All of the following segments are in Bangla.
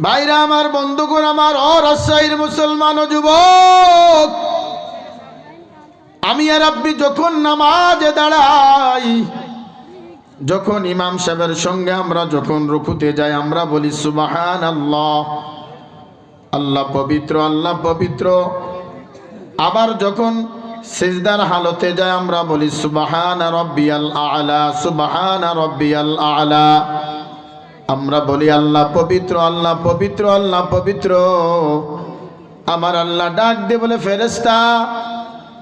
ভাইরা আমার, বন্ধুগণ আমার, ও রাজশাহীর মুসলমান ও যুবক, আমি আর আপনি যখন নামাজে দাঁড়াই, যখন ইমাম সাহেবের সঙ্গে আমরা যখন রুকুতে যাই, আমরা বলি সুবহানাল্লাহ, আল্লাহ পবিত্র, আল্লাহ পবিত্র। আবার যখন সিজদার হালতে যায় আমরা বলি সুবহানা রাব্বিয়াল আ'লা, সুবহানা রাব্বিয়াল আ'লা। আমরা বলি আল্লাহ পবিত্র, আল্লাহ পবিত্র, আল্লাহ পবিত্র। আমার আল্লাহ ডাক দিয়ে বলে, ফেরেশতা,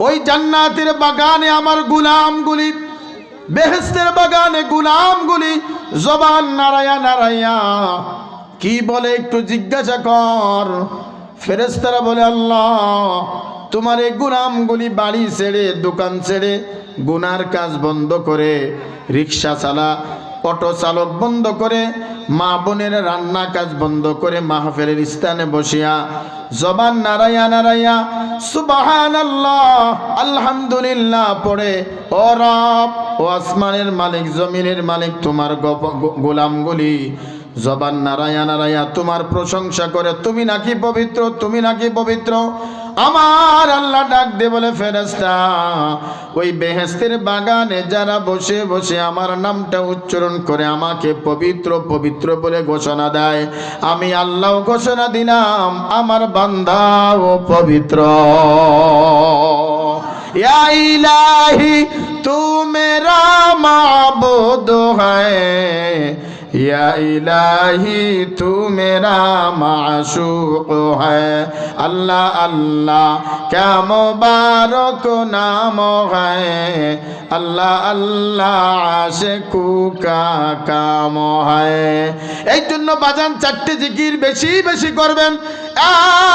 ওই জান্নাতের বাগানে আমার গোলামগুলি, বেহেশতের বাগানে গোলামগুলি জবান নাড়ায়া নাড়াইয়া কি বলে একটু জিজ্ঞাসা কর। ফেরেশতারা বলে, আল্লাহ তোমার এই গোলামগুলি বাড়ি ছেড়ে, দোকান ছেড়ে, গুনার কাজ বন্ধ করে, রিক্সা চালা, অটো চালক বন্ধ করে, মা বোনের রান্না কাজ বন্ধ করে, মাহফিলের স্থানে বসিয়া জবান নারায়া নারায়া সুবহানাল্লাহ আলহামদুলিল্লাহ পড়ে, ও রব, ও আসমানের মালিক, জমিনের মালিক, তোমার গোলামগুলি জবান নারায়া নারায়া তোমার প্রশংসা করে, তুমি নাকি পবিত্র, তুমি নাকি পবিত্র। আমার আল্লাহ ডাক দিয়ে বলে, ফেরেশতা, ওই বেহেশতের বাগানে যারা বসে বসে আমার নামটা উচ্চারণ করে আমাকে পবিত্র পবিত্র বলে ঘোষণা দেয়, আমি আল্লাহ ঘোষণা দিলাম আমার বান্দাও পবিত্র। ইয়া ইলাহি তু মেরা মাবুদ হ্যায়, या इलाही तू मेरा माशूक है, अल्लाह अल्लाह क्या मुबारक नाम है, अल्लाह अल्लाह आशिकू का काम है। এই জন্য বাজান চারটি জিকির বেশি বেশি করবেন।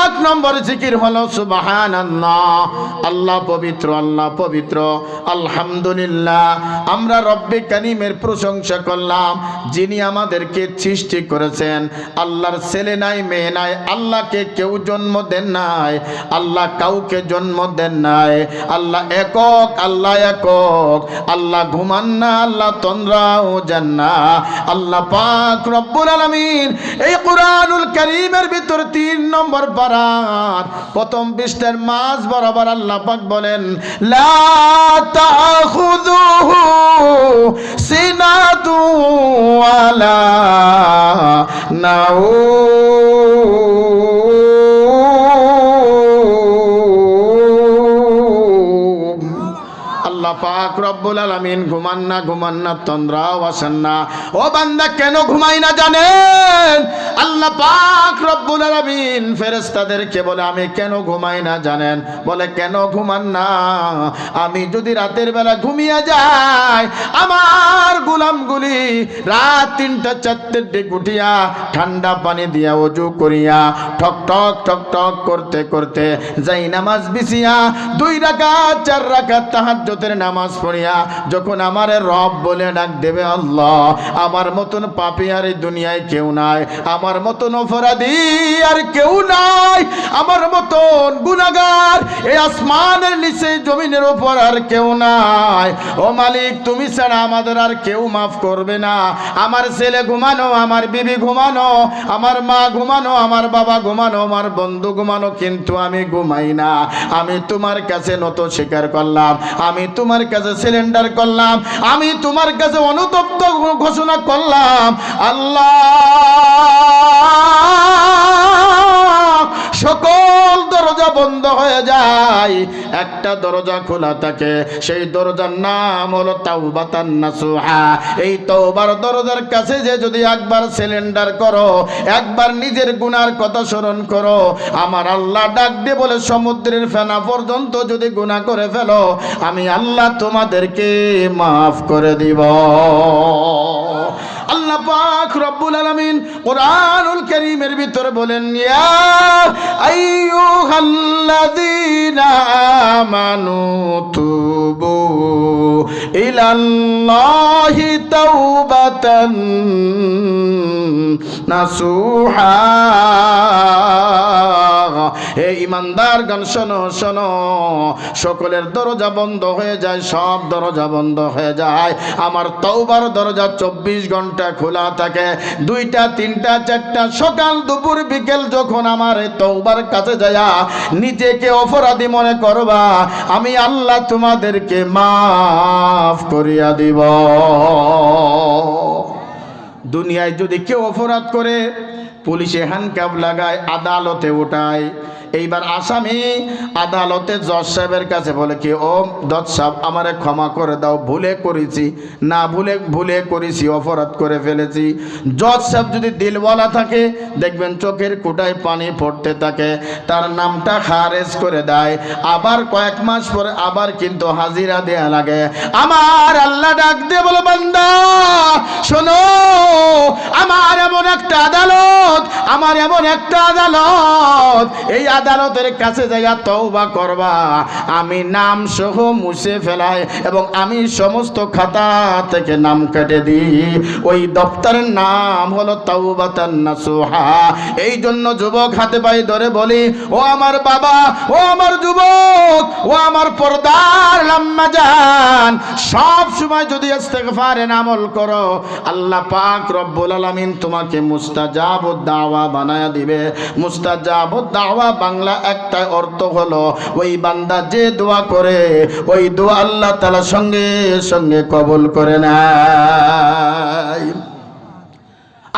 এক নম্বর জিকির হলো সুবহানাল্লাহ, আল্লাহ পবিত্র, আল্লাহ পবিত্র। আলহামদুলিল্লাহ, আমরা রব্বে কারীমের প্রশংসা করলাম, যিনি আমাদেরকে সৃষ্টি করেছেন। আল্লাহর ছেলে নাই, মেয়ে নাই, আল্লাহকে কেউ জন্ম দেন নাই, আল্লাহ কাউকে জন্ম দেন নাই। আল্লাহ একক, আল্লাহ একক, আল্লাহ ঘুমান না, আল্লাহ তন্দ্রাও যান না। আল্লাহ পাক রব্বুল আলামিন এই কুরআনুল কারীমের ভিতর 3 নম্বর পারার প্রথম পৃষ্ঠার মাঝ বরাবর আল্লাহ পাক বলেন, লা তাখুযুহু সিনাতু ওয়ালা নাউম। আল্লাহ পাক রব্বুল আলামিন ঘুমান না, তন্দ্রাও আসেন না। ও বান্দা, কেন ঘুমাই না জানেন? আল্লাহ পাক রব্বুল আলামিন ফেরেশতাদেরকে বলে, আমি কেন ঘুমাই না জানেন? বলে, কেন ঘুমান না? আমি যদি রাতের বেলা ঘুমিয়ে যাই, আমার গোলামগুলি রাত 3টা 4টার দিকে উঠিয়া ঠান্ডা পানি দিয়া ওযু করিয়া ঠক ঠক ঠক ঠক করতে করতে যাই নামাজ বিছিয়া 2 রাকাত 4 রাকাত তাহাজ্জুদের নামাজ পড়িয়া যখন আমার রব বলে ডাক দেবে, আল্লাহ আমার মতন পাপী আর এই দুনিয়ায় কেউ নাই, আমার মতন অপরাধী আর কেউ নাই, আমার মতন গুনাহগার এই আসমানের নিচে জমিনের উপর আর কেউ নাই। ও মালিক, তুমি ছাড়া আমাদের আর কেউ মাফ করবে না। আমার ছেলে ঘুমানো, আমার বিবি ঘুমানো, আমার মা ঘুমানো, আমার বাবা ঘুমানো, আমার বন্ধু ঘুমানো, কিন্তু আমি ঘুমাই না। আমি তোমার কাছে নত স্বীকার করলাম, আমি তোমার কাছে সিলিন্ডার করলাম, আমি তোমার কাছে অনুতপ্ত ঘোষণা করলাম, আল্লাহ সকল দরজা বন্ধ হয়ে যায়, একটা দরজা খোলা থাকে, সেই দরজার নাম হলো তাওবাতান নাসুহা। এই তওবার দরজার কাছে যে যদি একবার সিলিন্ডার করো, একবার নিজের গুনার কথা স্মরণ করো, আমার আল্লাহ ডাক দিয়ে বলে, সমুদ্রের ফেনা পর্যন্ত যদি গুনাহ করে ফেলো, আমি আল্লাহ তোমাদেরকে মাফ করে দিব। আল্লাহ পাক রব্বুল আলামিন কুরআনুল কারীমের ভিতরে বলেন, ইয়া আইয়ুহাল্লাযীনা আমানু তুবু ইলাল্লাহি তাওবাতান নাসুহা হে ইমানদারগণ শোনো শোনো, সকলের দরজা বন্ধ হয়ে যায়, সব দরজা বন্ধ হয়ে যায়, আমার তওবার দরজা 24 ঘন্টা খোলা থাকে। 2টা 3টা 4টা সকাল দুপুর বিকেল যখন আমার তওবার কাছে যায় নিজেকে অপরাধী মনে করবা, আমি আল্লাহ তোমাদেরকে মাফ করিয়া দিব। দুনিয়ায় যদি কেউ অপরাধ করে পুলিশে হ্যান্ডকাপ লাগায়, আদালতে উঠায়, এইবার আসামি আদালতে জজ সাহেবের কাছে বলে কি, ও জজ সাহেব আমারে ক্ষমা করে দাও, ভুলে করেছি, না ভুলে করেছি, অপরাধ করে ফেলেছি। জজ সাহেব যদি দিলওয়ালা থাকে দেখবেন চোখের কোটায় পানি পড়তে থাকে, তার নামটা খারেজ করে দেয়। আবার কয়েক মাস পরে আবার কিন্তু হাজিরা দেয়া লাগে। আমার আল্লাহ ডাক দিয়ে বলে, বান্দা শোনো, আমার এমন একটা আদালত, আমার এমন একটা আদালত, এই আদালতের কাছে যাইয়া তওবা করবা, আমি নাম সহ মুছে ফেলাই এবং আমি সমস্ত খাতা থেকে নাম কেটে দিই। ওই দপ্তরের নাম হলো তাওবাতান নাসুহা। এই জন্য যুবক হাতে পায়ে ধরে বলি, ও আমার বাবা, ও আমার যুবক, ও আমার পর্দার আম্মা জান, সব সময় যদি ইস্তেগফারের আমল করো, আল্লাহ পাক রব্বুল আলামিন তোমাকে মুস্তাজাবুদ দাওয়া বানায়া দিবে। মুস্তাজাবুদ দাওয়া বাংলা একটা অর্থ হলো ওই বান্দা যে দোয়া করে ওই দোয়া আল্লাহ তাআলা সঙ্গে সঙ্গে কবুল করে নেয়।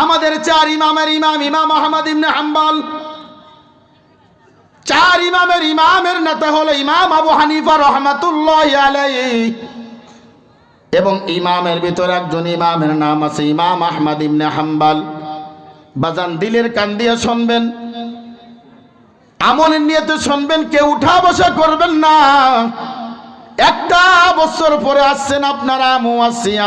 আমাদের 4 ইমামের ইমাম আহমদ ইবনে হাম্বল, 4 ইমামের নেতা হলো ইমাম আবু হানিফা রাহমাতুল্লাহি আলাইহি, এবং ইমামের ভিতরে একজন ইমামের নাম আছে ইমাম আহমদ ইবনে হাম্বল। বাজান দিলের কান দিয়ে শুনবেন, আমলের নিয়তে শুনবেন, কেউ উঠা বসা করবেন না। একটা বছর পরে আসছেন আপনারা,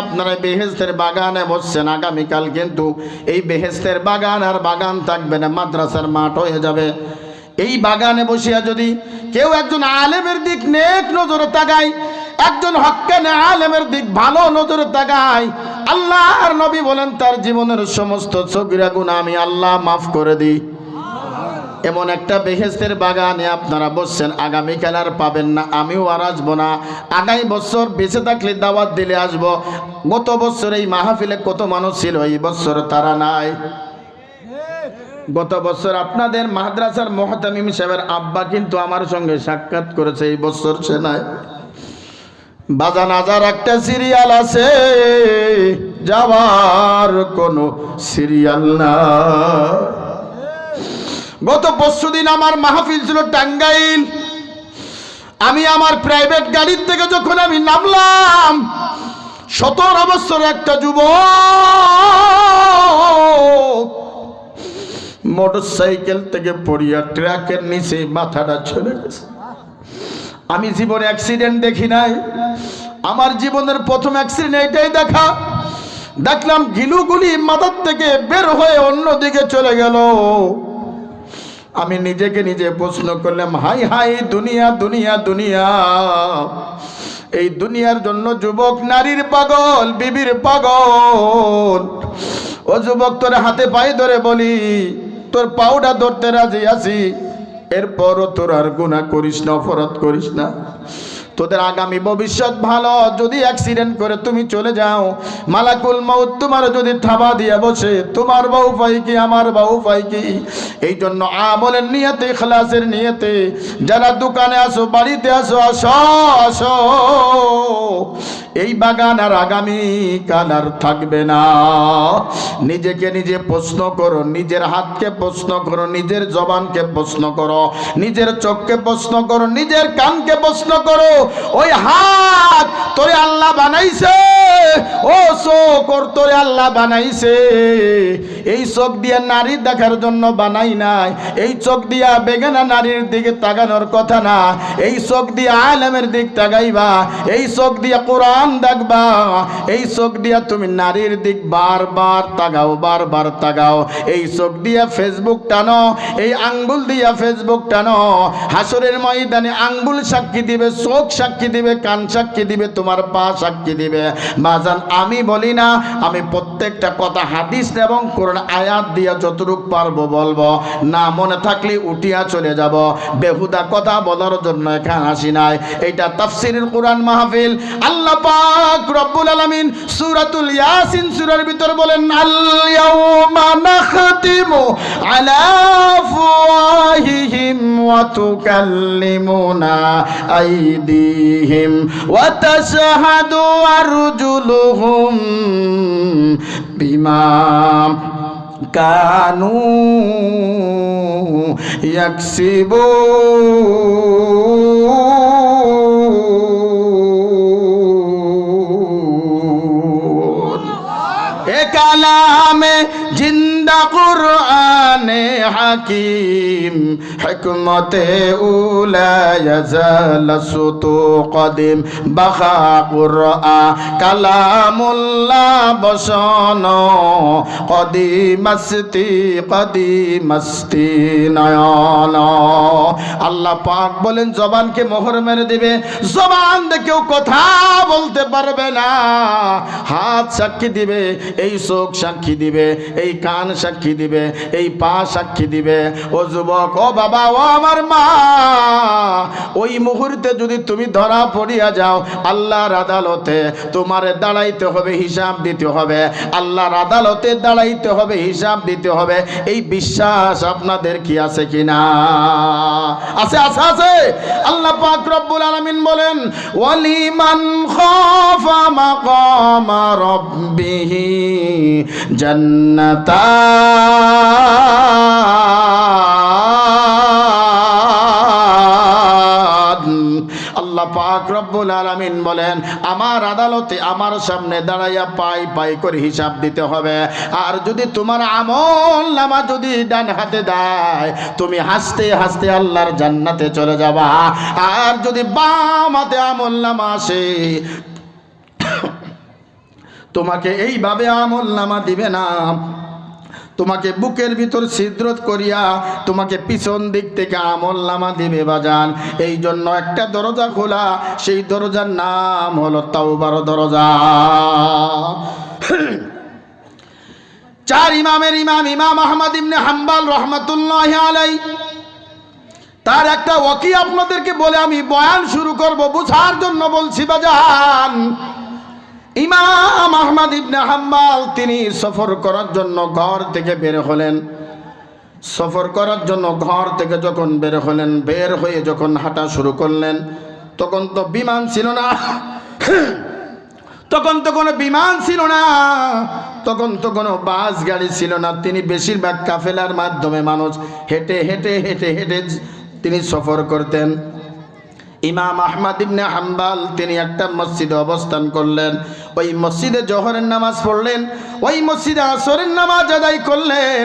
আপনারা বেহেশতের বাগানে বসছেন, আগামীকাল কিন্তু এই বেহেশতের বাগান আর বাগান থাকবে না, মাদ্রাসার মাঠ হয়ে যাবে। এই বাগানে বসিয়া যদি কেউ একজন আলেমের দিক নেক নজরে তাকায়, একজন হক্কানে আলেমের দিক ভালো নজরে তাকায়, আল্লাহর নবী বলেন তার জীবনের সমস্ত সগীরা গুনাহ আমি আল্লাহ মাফ করে দিই। এমন একটা বেহেশতের বাগানে আপনারা বসছেন, আগামীকাল আর পাবেন না, আমিও আর আসবো না। আগামী বছর বেঁচে থাকলে দাওয়াত দিলে আসবো। গত বছর এই মাহফিলে কত মানুষ ছিল, এই বছর তারা নাই। গত বছর আপনাদের মাদ্রাসার মুহতামিম সাহেবের আব্বা কিন্তু আমার সঙ্গে সাক্ষাৎ করেছে, এই বছর সে নাই। বাজান আজার একটা সিরিয়াল আছে, যাওয়ার কোনো সিরিয়াল না। গত পরশুদিন আমার মাহফিল ছিল টাঙ্গাইল। আমি আমার প্রাইভেট গাড়ির থেকে যখন আমি নামলাম, 17 বছর একটা যুবক মোটরসাইকেল থেকে পড়িয়া ট্রাকের নিচে মাথাটা চলে গেছে। আমি জীবনে অ্যাক্সিডেন্ট দেখি নাই, আমার জীবনের প্রথম অ্যাক্সিডেন্ট এটাই দেখলাম গিলুগুলি মাথার থেকে বের হয়ে অন্যদিকে চলে গেল। আমি নিজেকে নিজে প্রশ্ন করলাম, হাই হাই দুনিয়া দুনিয়া দুনিয়া, এই দুনিয়ার জন্য যুবক নারীর পাগল, বিবির পাগল। ও যুবক, তোর হাতে পায়ে ধরে বলি, তোর পাউডা ধরতে রাজি আছি, এরপরও তোর আর গুনাহ করিস না, অপরাধ করিস না। তোদের আগামী ভবিষ্যৎ ভালো। যদি অ্যাক্সিডেন্ট করে তুমি চলে যাও, মালাকুল মউত তোমার যদি থাবা দিয়ে বসে, তোমার বউ পাই কি, আমার বউ পাই কি? এই জন্য আমলের নিয়তে, ইখলাসের নিয়তে যারা দোকানে আসো, বাড়িতে আসো, আসো আসো, এই বাগান আর আগামী কাল আর থাকবে না। নিজেকে নিজে প্রশ্ন করো, নিজের হাতকে প্রশ্ন করো, নিজের জবানকে প্রশ্ন করো, নিজের চোখকে প্রশ্ন করো, নিজের কানকে প্রশ্ন করো। ওই হাত তোরে আল্লাহ বানাইছে, ও চোখ ওর তোরে আল্লাহ বানাইছে। এই চোখ দিয়ে নারী দেখার জন্য বানাই নাই, এই চোখ দিয়া বেগানা নারীর দিকে তাকানোর কথা না। এই চোখ দিয়ে আলেমের দিক তাকাইবা, এই চোখ দিয়ে কোরআন জবান দেখবা, এই চোখ দিয়া তুমি নারীর দিক বারবার তাকাও, বারবার তাকাও। এই চোখ দিয়া ফেসবুক টানো, এই আঙ্গুল দিয়া ফেসবুক টানো। হাসরের ময়দানে আঙ্গুল সাক্ষী দিবে, চোখ সাক্ষী দিবে, কান সাক্ষী দিবে, তোমার পা সাক্ষী দিবে। বাজান আমি বলি না, আমি প্রত্যেকটা কথা হাদিস এবং কোরআন আয়াত দিয়া যতটুকু পারবো বলবো, না মনে থাকলে উঠিয়া চলে যাব। বেহুদা কথা বলার জন্য এখানে আসি নাই। এটা তাফসীরুল কোরআন মাহফিল। আল্লাহ পাক রব্বুল আলামিন সূরাতুল ইয়াসিন সূরার ভিতর বলেন, আল ইয়াউমা নাখতিমু আলা আফওয়াহিহিম ওয়া তুকাল্লিমুনা আইদিহিম ওয়া তাশহাদু আরজুলুহুম বিমা কানু ইয়াকসিবুন। এ কালামে জিন্দা কুরআনে হাকিম, হিকমতে উলা ইয়াজাল সুতু কদিম, বাখা কুরআ কালামুল্লাহ বসন কদিমাস্তি নয়ন। আল্লাহ পাক বলেন জবানকে মোহর মেরে দিবে, জবান দিয়ে কেউ কথা বলতে পারবে না। হাত সাক্ষী দিবে, এই চোখ সাক্ষী দিবে, এই কান সাক্ষী দিবে, এই পা সাক্ষী দিবে। ও যুবক, ও বাবা, ও আমার মা, ওই মুহূর্তে যদি তুমি ধরা পড়িয়া যাও আল্লাহর আদালতে, তোমার দাঁড়াইতে হবে, হিসাব দিতে হবে। আল্লাহর আদালতে দাঁড়াইতে হবে, হিসাব দিতে হবে। এই বিশ্বাস আপনাদের কি আছে কিনা? আছে, আছে, আছে। আল্লাহ পাক রব্বুল আলামিন বলেন, ওয়ালিমান খাফা মাকামা রাব্বিহি জান্নাতান। আল্লাহ পাক রব্বুল আলামিন বলেন, আমার আদালতে আমার সামনে দাঁড়াইয়া পাই পাই করে হিসাব দিতে হবে। আর যদি তোমার আমল নামা যদি ডান হাতে দেয়, তুমি হাসতে হাসতে আল্লাহর জান্নাতে চলে যাবা। আর যদি বাম হাতে আমল নামা আসে, তোমাকে এইভাবে আমল নামা দিবে না, তোমাকে বুকের ভিতর ছিদ্র করিয়া তোমাকে পিছন দিক থেকে আমল নামা দিবে বাজান। এই জন্য একটা দরজা খোলা, সেই দরজার নাম হলো তাওবার দরজা। চার ইমামের ইমাম ইমাম আহমদ ইবনে হাম্বল রাহমাতুল্লাহি আলাইহি, তার একটা ওয়াকি আপনাদেরকে বলে আমি বয়ান শুরু করব, বুঝার জন্য বলছি বাজান। ইমাম আহমদ ইবনে হাম্বল তিনি সফর করার জন্য ঘর থেকে বের হলেন। সফর করার জন্য ঘর থেকে যখন বের হলেন, বের হয়ে যখন হাঁটা শুরু করলেন, তখন তো বিমান ছিল না, তখন তো কোনো বিমান ছিল না, তখন তো কোনো বাস গাড়ি ছিল না। তিনি বেশিরভাগ কাফেলার মাধ্যমে মানুষ হেঁটে হেঁটে হেঁটে হেঁটে তিনি সফর করতেন। ইমাম আহমদ ইবনে হাম্বল তিনি একটা মসজিদে অবস্থান করলেন। ওই মসজিদে জোহরের নামাজ পড়লেন, ওই মসজিদে আসরের নামাজ আদায় করলেন,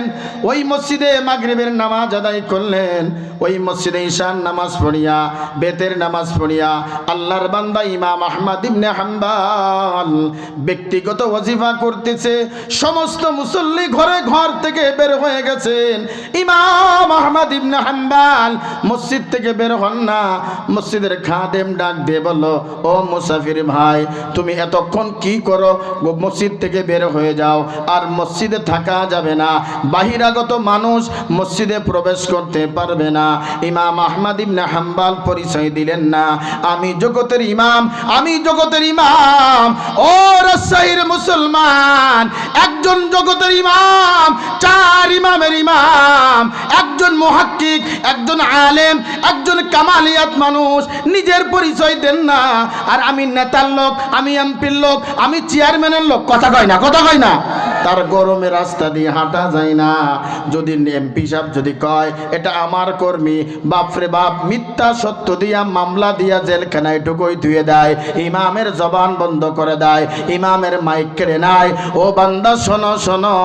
ওই মসজিদে মাগরিবের নামাজ আদায় করলেন, ওই মসজিদে ঈশার নামাজ পড়িয়া, বেতের নামাজ পড়িয়া আল্লাহর বান্দা ইমাম আহমদ ইবনে হাম্বল ব্যক্তিগত ওয়াজিফা করতেছে। সমস্ত মুসল্লি ঘরে ঘর থেকে বের হয়ে গেছেন, ইমাম আহমদ ইবনে হাম্বল মসজিদ থেকে বের হন না। মসজিদের খাদেম ডাক দিয়ে বলল, ও মুসাফির ভাই, তুমি এতক্ষণ কি করো? মসজিদ থেকে বের হয়ে যাও, আর মসজিদে থাকা যাবে না, বাহিরাগত মানুষ মসজিদে প্রবেশ করতে পারবে না। ইমাম আহমদ ইবনে হাম্বল পরিচয় দিলেন না, আমি জগতের ইমাম, আমি জগতের ইমাম। ও রাজশাহীর মুসলমান, একজন জগতের ইমাম, চার ইমামের ইমাম, একজন মুহাক্কিক, একজন আলেম, একজন কামালিয়াত মানুষ নিজের পরিচয় দেন না। আর আমি নেতার লোক, আমি এমপির লোক, আমি চেয়ারম্যানের লোক, কথা কয় না, কথা কয় না। তার গরমে রাস্তা দিয়ে হাঁটা যায় না। যদি এমপি সাহেব যদি কয় এটা আমার কর্মী, বাপরে বাপ, মিথ্যা সত্য দিয়া মামলা দিয়া জেলখানায় ঢুকই ধুয়ে দেয়, ইমামের জবান বন্ধ করে দেয়, ইমামের মাইক কেড়ে নেয়। ও বান্দা শোনো শোনো,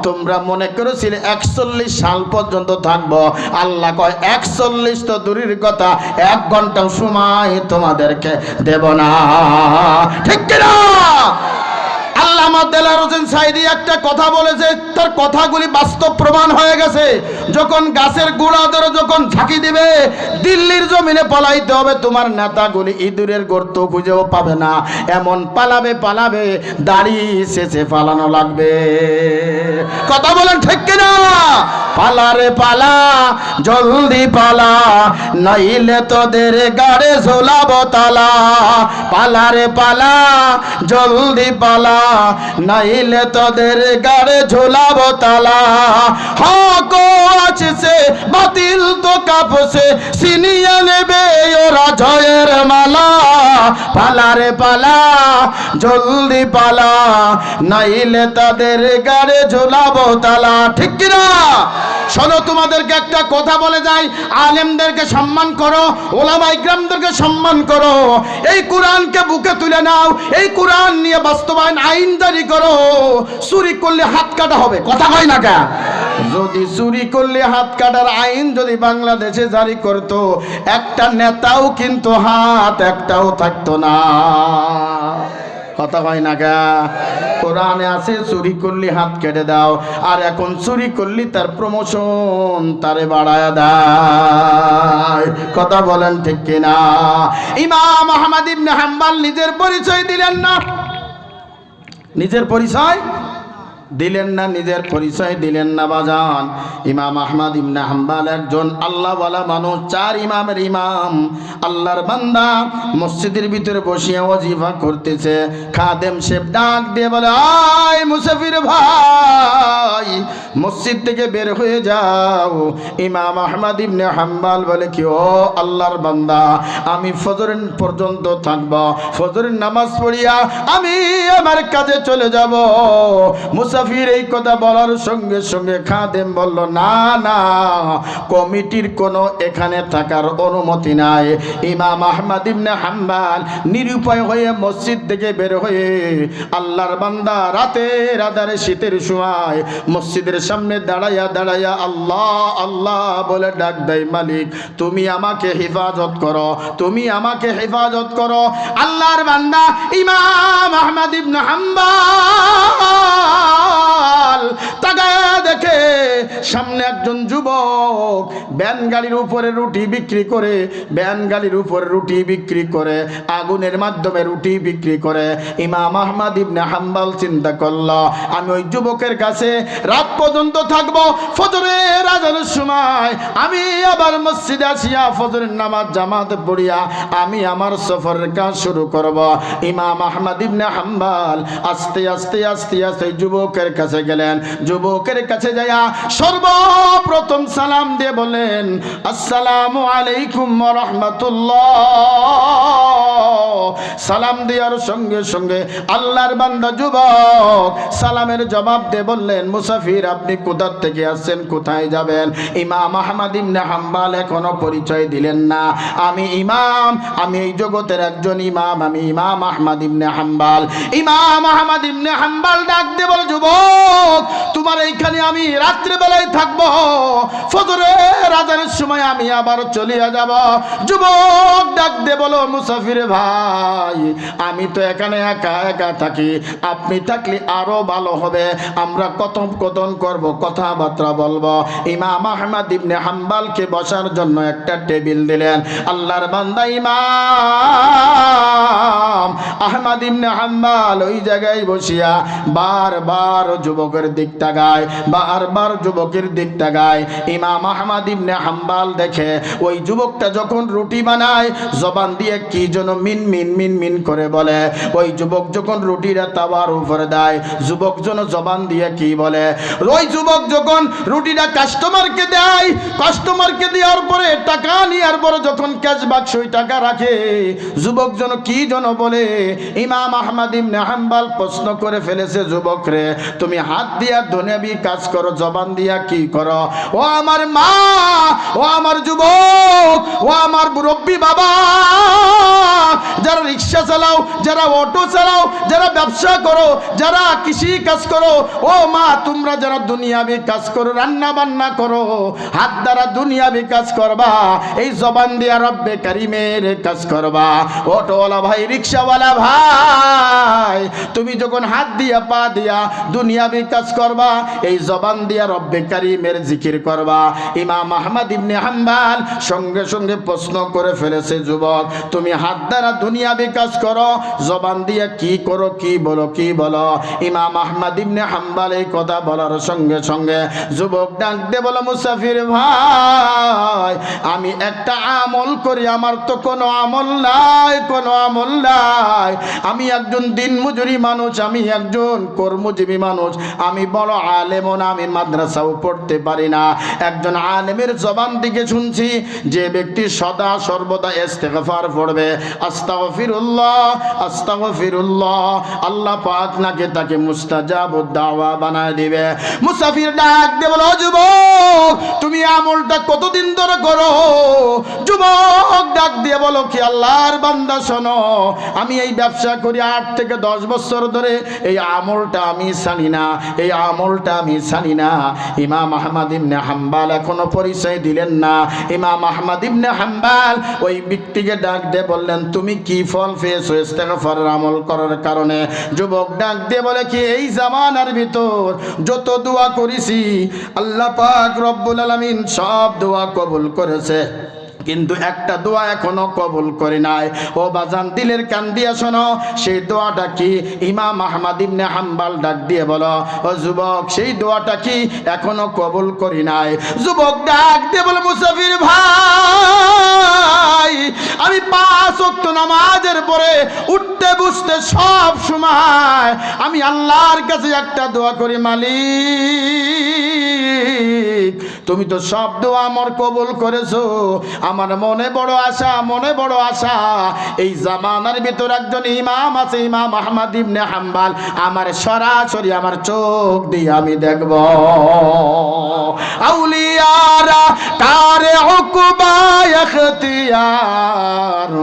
তোমরা মনে করেছিলে 41 সাল পর্যন্ত থাকবো, আল্লাহ কয় 41 তো দূরের কথা, 1 ঘন্টাও সময় তোমাদেরকে দেব না। ঠিক কিনা? আল্লামা দেলার হোসেন সাইদি একটা কথা বলেছে, তার কথাগুলি বাস্তব প্রমাণ হয়ে গেছে। যখন গাছের গোড়া ধরে যখন ঝাঁকি দিবে, দিল্লির জমিনে পালাইতে হবে, তোমার নেতাগুলি ইঁদুরের গর্ত খুঁজেও পাবে না, এমন পালাবে পালাবে, দাড়ি শেষে পালানো লাগবে। কথা বলেন ঠিক কিনা? পালা রে পালা, জলদি পালা, নাইলে তোদের গাড়ে ঝোলাবো তালা। পালা রে পালা, জলদি পালা, নাইলে তোদের গাড়ে ঝোলাবো তালা। হক আছে বাতিল তো কাঁপছে, ছিনিয়ে নেবে ওরা জয়ের মালা। পালা রে পালা, জলদি পালা, নাইলে তাদের গাড়ে ঝোলাবো তালা। ঠিক কিনা? শোনো, তোমাদেরকে একটা কথা বলে যাই, আলেমদেরকে সম্মান করো, ওলামা ইকরামদেরকে সম্মান করো, এই কোরআনকে বুকে তুলে নাও, এই কোরআন নিয়ে বাস্তবায়ন আইন জারি করো। চুরি করলে হাত কাটা হবে, কথা হয় না কেন? যদি চুরি করলে হাত কাটার আইন যদি বাংলাদেশে জারি করতো, একটা নেতাও কিন্তু হাত একটাও থাকতো না। কথা হয় না গা? কোরআনে আছে চুরি করলি হাত কেটে দাও, আর এখন চুরি করলি তার প্রমোশন তারে বাড়ায় দেয়। কথা বলেন ঠিক কিনা? ইমাম আহমদ ইবনে হাম্বল নিজের পরিচয় দিলেন না, নিজের পরিচয় দিলেন না, নিজের পরিচয় দিলেন না বাজান। ইমাম আহমদ ইবনে হাম্বল একজন আল্লাহওয়ালা মানুষ, 4 ইমামের ইমাম, আল্লাহর বান্দা, মসজিদের ভিতরে বসিয়া ওয়াজিফা করতেছে। খাদেম সাহেব ডাক দিয়ে বলে, আয় মুসাফির ভাই, মসজিদ থেকে বের হয়ে যাও। ইমাম আহমদ ইবনে হাম্বল বলে, কি ও আল্লাহর বান্দা, আমি ফজর পর্যন্ত থাকব, ফজরের নামাজ পড়িয়া আমি আমার কাজে চলে যাব। মুসাফির এই কথা বলার সঙ্গে সঙ্গে খাদেম বলল, না না, কমিটির কোনো এখানে থাকার অনুমতি নাই। ইমাম আহমদ ইবনে হাম্বল নিরুপায় হয়ে মসজিদ থেকে বের হয়ে আল্লাহর বান্দা রাতের আধারে শীতের সময় মসজিদের সামনে দাঁড়াইয়া দাঁড়াইয়া আল্লাহ আল্লাহ বলে ডাক দেয়, মালিক তুমি আমাকে হেফাজত করো, তুমি আমাকে হেফাজত করো। আল্লাহর বান্দা ইমাম আহমদ ইবনে হাম্বল তাকায়া দেখে সামনে একজন যুবক ভ্যান গাড়ির উপরে রুটি বিক্রি করে, ভ্যান গাড়ির উপরে রুটি বিক্রি করে, আগুনের মাধ্যমে রুটি বিক্রি করে। ইমাম আহমদ ইবনে হাম্বল চিন্তা করলো, আমি ওই যুবকের কাছে রাত পর্যন্ত থাকবো, ফজরের আজানের সময় আমি আবার মসজিদে আসিয়া ফজরের নামাজ জামাতে পড়িয়া আমি আমার সফরের কাজ শুরু করব। ইমাম আহমদ ইবনে হাম্বল আস্তে আস্তে আস্তে আস্তে যুবকের কাছে গেলেন। যুবকের কাছে যাইয়া সর্বপ্রথম সালাম দিয়ে বলেন, আসসালামু আলাইকুম ওয়া রাহমাতুল্লাহ। সালাম দেওয়ার সঙ্গে সঙ্গে আল্লাহর বান্দা যুবক সালামের জবাব দিয়ে বললেন, মুসাফির আপনি কোথা থেকে আসছেন, কোথায় যাবেন? ইমাম আহমদ ইবনে হাম্বল এখনো পরিচয় দিলেন না, আমি ইমাম, আমি এই জগতের একজন ইমাম, আমি ইমাম আহমদ ইবনে হাম্বল। ইমাম আহমদ ইবনে হাম্বল ডাক দিয়ে বলে, যুবক তোমার এইখানে আমি রাত্রে বেলায় থাকবো, ফজরের আজানের সময় আমি আবার চলিয়া যাব। যুবক ডাক দিয়ে বলো, মুসাফির ভাই আমি তো এখানে একা একা থাকি, আপনি থাকলে আরো ভালো হবে, আমরা কথোপকথন করব, কথাবার্তা বলবো। ইমাম আহমদ ইবনে হাম্বলকে বসার জন্য একটা টেবিল দিলেন। আল্লাহর বান্দা ইমাম আহমদ ইবনে হাম্বল ওই জায়গায় বসিয়া বারবার যুবকের দিক তাকায়, বারবার যুবকের দিক তাকায়। ইমাম আহমদ ইবনে ইবনে হাম্বাল দেখে ওই যুবকটা যখন রুটি বানায় জবান দিয়ে কি যেন মিন মিন মিন মিন করে বলে। ওই যুবক যখন রুটিটা তাওয়ার উপরে দেয়, যুবক যেন জবান দিয়ে কি বলে। ওই যুবক যখন রুটিটা কাস্টমারকে দেয়, কাস্টমারকে দেওয়ার পরে টাকা নেওয়ার পরে যখন ক্যাশ বাক্স ওই টাকা রাখে, যুবক যেন কি যেন বলে। ইমাম আহমদ ইবনে হাম্বাল প্রশ্ন করে ফেলেছে, যুবক রে তুমি হাত দিয়া দুনিয়াবি কাজ করো, জবান দিয়া কি করো? ও আমার মা, ও আমার যুবক, ও আমার মুরব্বী বাবা, যারা রিক্সা চালাও, যারা অটো চালাও, যারা ব্যবসা করো, যারা কৃষি কাজ করো, ও মা তোমরা যারা দুনিয়াবি কাজ করো, রান্না বান্না করো, হাত দ্বারা দুনিয়াবি কাজ করবা, এই জবান দিয়া রব্বে কারিমের কাজ করবা। অটোওয়ালা ভাই, রিক্সাওয়ালা ভাই, তুমি যখন হাত দিয়া পা দিয়া দুনিয়াবি কাজ করবা, এই জবান দিয়া রব্বে কারিমের জিকির করবা। ইমাম আহমদ ইবনে হাম্বাল সঙ্গে সঙ্গে প্রশ্ন করে ফেলেছে, যুবক তুমি হাত দ্বারা দুনিয়াবি কাজ করো, জবান দিয়া কি করো, কি বলো, কি বলো? ইমাম আহমদ ইবনে হাম্বাল এই কথা বলার সঙ্গে সঙ্গে যুবক ডাক দিয়ে বলো, মুসাফির ভাই আমি একটা আমল করি, আমার তো কোনো আমল নাই, কোনো আমল নাই। আমি একজন দিন মজুরি মানুষ, আমি একজন কর্মজীবী মানুষ, আমি বড় আলেমও না, আমি মাদ্রাসাও পড়তে পারি না। একজন আলেমের জবান দিকে শুনছি যে ব্যক্তি সদা সর্বদা ইস্তেগফার পড়বে, আস্তাগফিরুল্লাহ আস্তাগফিরুল্লাহ, আল্লাহ পাক নাকি তাকে মুস্তাজাবুদ দাওয়া বানায় দিবে। মুসাফির ডাক দিয়ে বলো, যুবক তুমি আমলটা কতদিন ধরে করো? যুবক ডাক দিয়ে বলো কি, আল্লাহর বান্দা শোনো, আমি এই ব্যবসা করি 8 থেকে 10 বছর ধরে, এই আমলটা আমি জানি না, এই আমলটা আমি জানি না। ইমাম আহমদ ইবনে হাম্বাল এখনো পরিচয় দিলেন না। ইমাম আহমদ ইবনে হাম্বাল ওই ব্যক্তিকে ডাক দিয়ে বললেন, তুমি কি ফল পেয়েছো ইস্তেগফারের আমল করার কারণে? যুবক ডাক দিয়ে বলে কি, এই জামানার ভিতর যত দোয়া করেছি আল্লাহ পাক রব্বুল আলামিন সব দোয়া কবুল করেছে, কিন্তু একটা দোয়া এখনো কবুল করে নাই। ও বাজান দিলের কান দিয়া শোনো, সেই দোয়াটা কি? ইমাম আহমদ ইবনে হাম্বাল ডাক দিয়ে বলো, ও যুবক সেই দোয়াটা কি? এখনো কবুল করি নাই। যুবক ডাক দিয়ে বলো, মুসাফির ভাই আমি 5 ওয়াক্ত নামাজের পরে উঠতে বসতে সব সময় আমি আল্লাহর কাছে একটা দোয়া করি, মালিক তুমি তো সব দোয়া আমার কবুল করেছো, আমার মনে বড় আশা, মনে বড় আশা, এই জামানার ভিতর একজন ইমাম আছে, ইমাম আহমদ ইবনে হাম্বাল, আমার সরাসরি আমার চোখ দিয়ে আমি দেখব। আউলিয়ারা কারে উকবা ইখতিয়ার,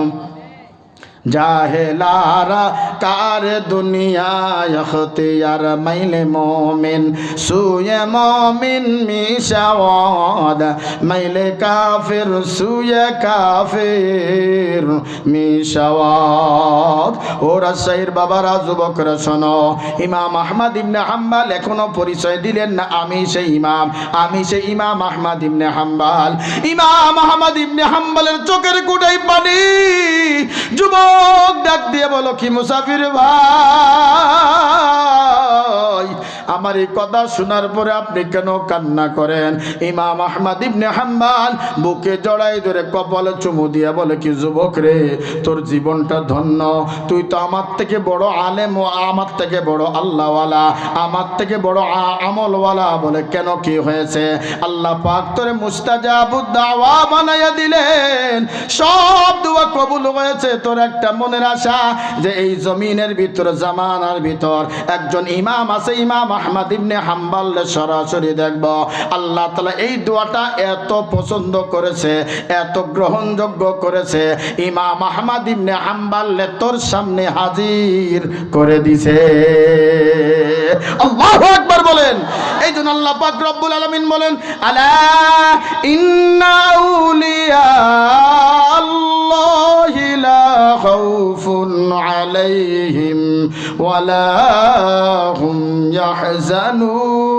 জাহেলারা কার দুনিয়া ইখতিয়ার, মাইলে মোমিন সুয়ে মোমিন মিশাওয়াদ, মাইলে কাফির সুয়ে কাফির মিশাওয়াদ। ওরা সাইর বাবারা, যুবকরা শোনো, ইমাম আহমদ ইবনে হাম্বাল এখনো পরিচয় দিলেন না, আমি সেই ইমাম, আমি সেই ইমাম আহমদ ইবনে হাম্বাল। ইমাম আহমদ ইবনে হাম্বালের চোখের কোটাই পানি। যুবক ডাক দিয়ে বলো কি, মুসাফির ভাই আমার এই কথা শোনার পরে আপনি কেন কান্না করেন? ইমাম আহমদ ইবনে হাম্বাল বুকে জড়াই ধরে কপালে চুমু দিয়ে বলে কি, যুবক রে তোর জীবনটা ধন্য, তুই তো আমার থেকে বড় আলেম, ও আমার থেকে বড় আল্লাহওয়ালা, আমার থেকে বড় আমলওয়ালা। বলে কেন, কি হয়েছে? আল্লাহ পাক তোরে মুস্তাজাবুদ দাওয়া বানাইয়া দিলেন, সব দোয়া কবুল হয়েছে। তোর একটা মনের আশা যে এই জমিনের ভিতর, জামানার ভিতর একজন ইমাম আছে, ইমাম আহমদ ইবনে হাম্বাল সরাসরি দেখব। আল্লাহ তাআলা এই দোয়াটা এত পছন্দ করেছে, এত গ্রহণযোগ্য করেছে, ইমাম আহমদ ইবনে হাম্বাল তোর সামনে হাজির করে দিছে। আল্লাহু আকবার বলেন। এই জন্য আল্লাহ পাক রব্বুল আলামিন বলেন, আলা ইন্না আউলিয়া আল্লাহি লা খাউফুন আলাইহিম ওয়ালা হুম ইয়াহজানুন।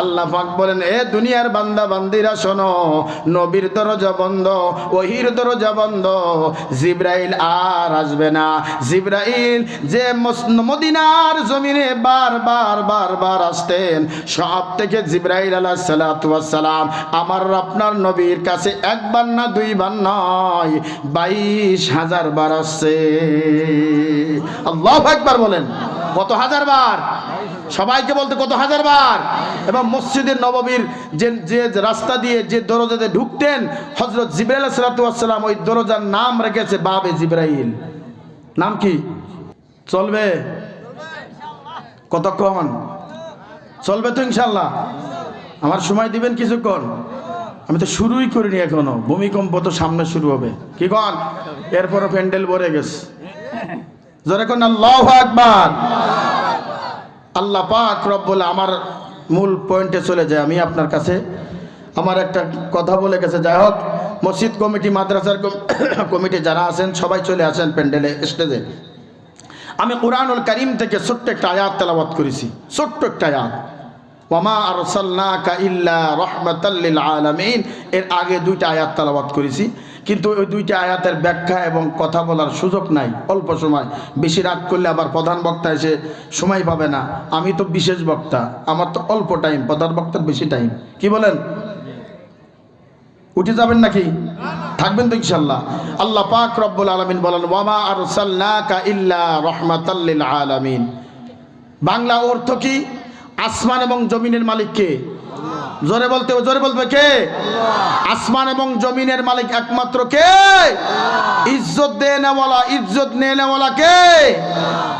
আল্লাহ পাক বলেন, এ দুনিয়ার বান্দা বান্দিরা শোনো, নবীর দরজা বন্ধ, ওহির দরজা বন্ধ, জিবরাইল আর আসবে না। জিবরাইল যে মদিনার জমিনে বারবার আসতেন, সব থেকে জিবরাইল আলাইহিস সালাতু ওয়াস সালাম আমার আপনার নবীর কাছে একবার না দুইবার নয় 22,000 বার আসছে। আল্লাহু আকবার বলেন। কত হাজার বার? সবাইকে বলতে কত হাজার বার। এবং মসজিদের নববীর যে রাস্তা দিয়ে যে দরজাতে ঢুকতেন হযরত জিবরাইল আলাইহিস সালাতু ওয়াস সালাম, ওই দরজার নাম রেখেছে বাবে জিবরাইল। নাম কি? চলবে? কতক্ষণ চলবে? তো ইনশাআল্লাহ। আমার সময় দিবেন কিছুক্ষণ? আমি তো শুরুই করিনি এখনো, ভূমিকম্প তো সামনে শুরু হবে। কি কন? এরপরও প্যান্ডেল ভরে গেছে। জোরে কোন আল্লাহু আকবার। আল্লাহ পাক রব্বুল, আমার মূল পয়েন্টে চলে যায়। আমি আপনার কাছে আমার একটা কথা বলে গেছে। যাই হোক, মসজিদ কমিটি, মাদ্রাসার কমিটি যারা আছেন সবাই চলে আসেন প্যান্ডেলে, স্টেজে। আমি কুরআনুল কারীম থেকে ছোট্ট একটা আয়াত তেলাওয়াত করেছি, ছোট্ট একটা আয়াত, ওয়ামা আরসালনাকা ইল্লা রাহমাতাল লিল আলামিন। এর আগে দুইটা আয়াত তেলাওয়াত করেছি, কিন্তু ওই দুইটা আয়াতের ব্যাখ্যা এবং কথা বলার সুযোগ নাই, অল্প সময়। বেশি রাত করলে আবার প্রধান বক্তা এসে সময় পাবে না। আমি তো বিশেষ বক্তা, আমার তো অল্প টাইম, প্রধান বক্তার বেশি টাইম। কি বলেন? উঠে যাবেন নাকি? থাকবেন তো ইনশাআল্লাহ। আল্লাহ পাক রব্বুল আলামিন বলেন, ওয়ামা আরসালনাকা ইল্লা রাহমাতাল লিল আলামিন। বাংলা অর্থ কি? আসমান এবং জমিনের মালিক কে? জোরে বলবে কে? আসমান এবং জমিনের মালিক একমাত্র কে? ইজ্জত দেনেওয়ালা, ইজ্জত নেনেওয়ালা কে?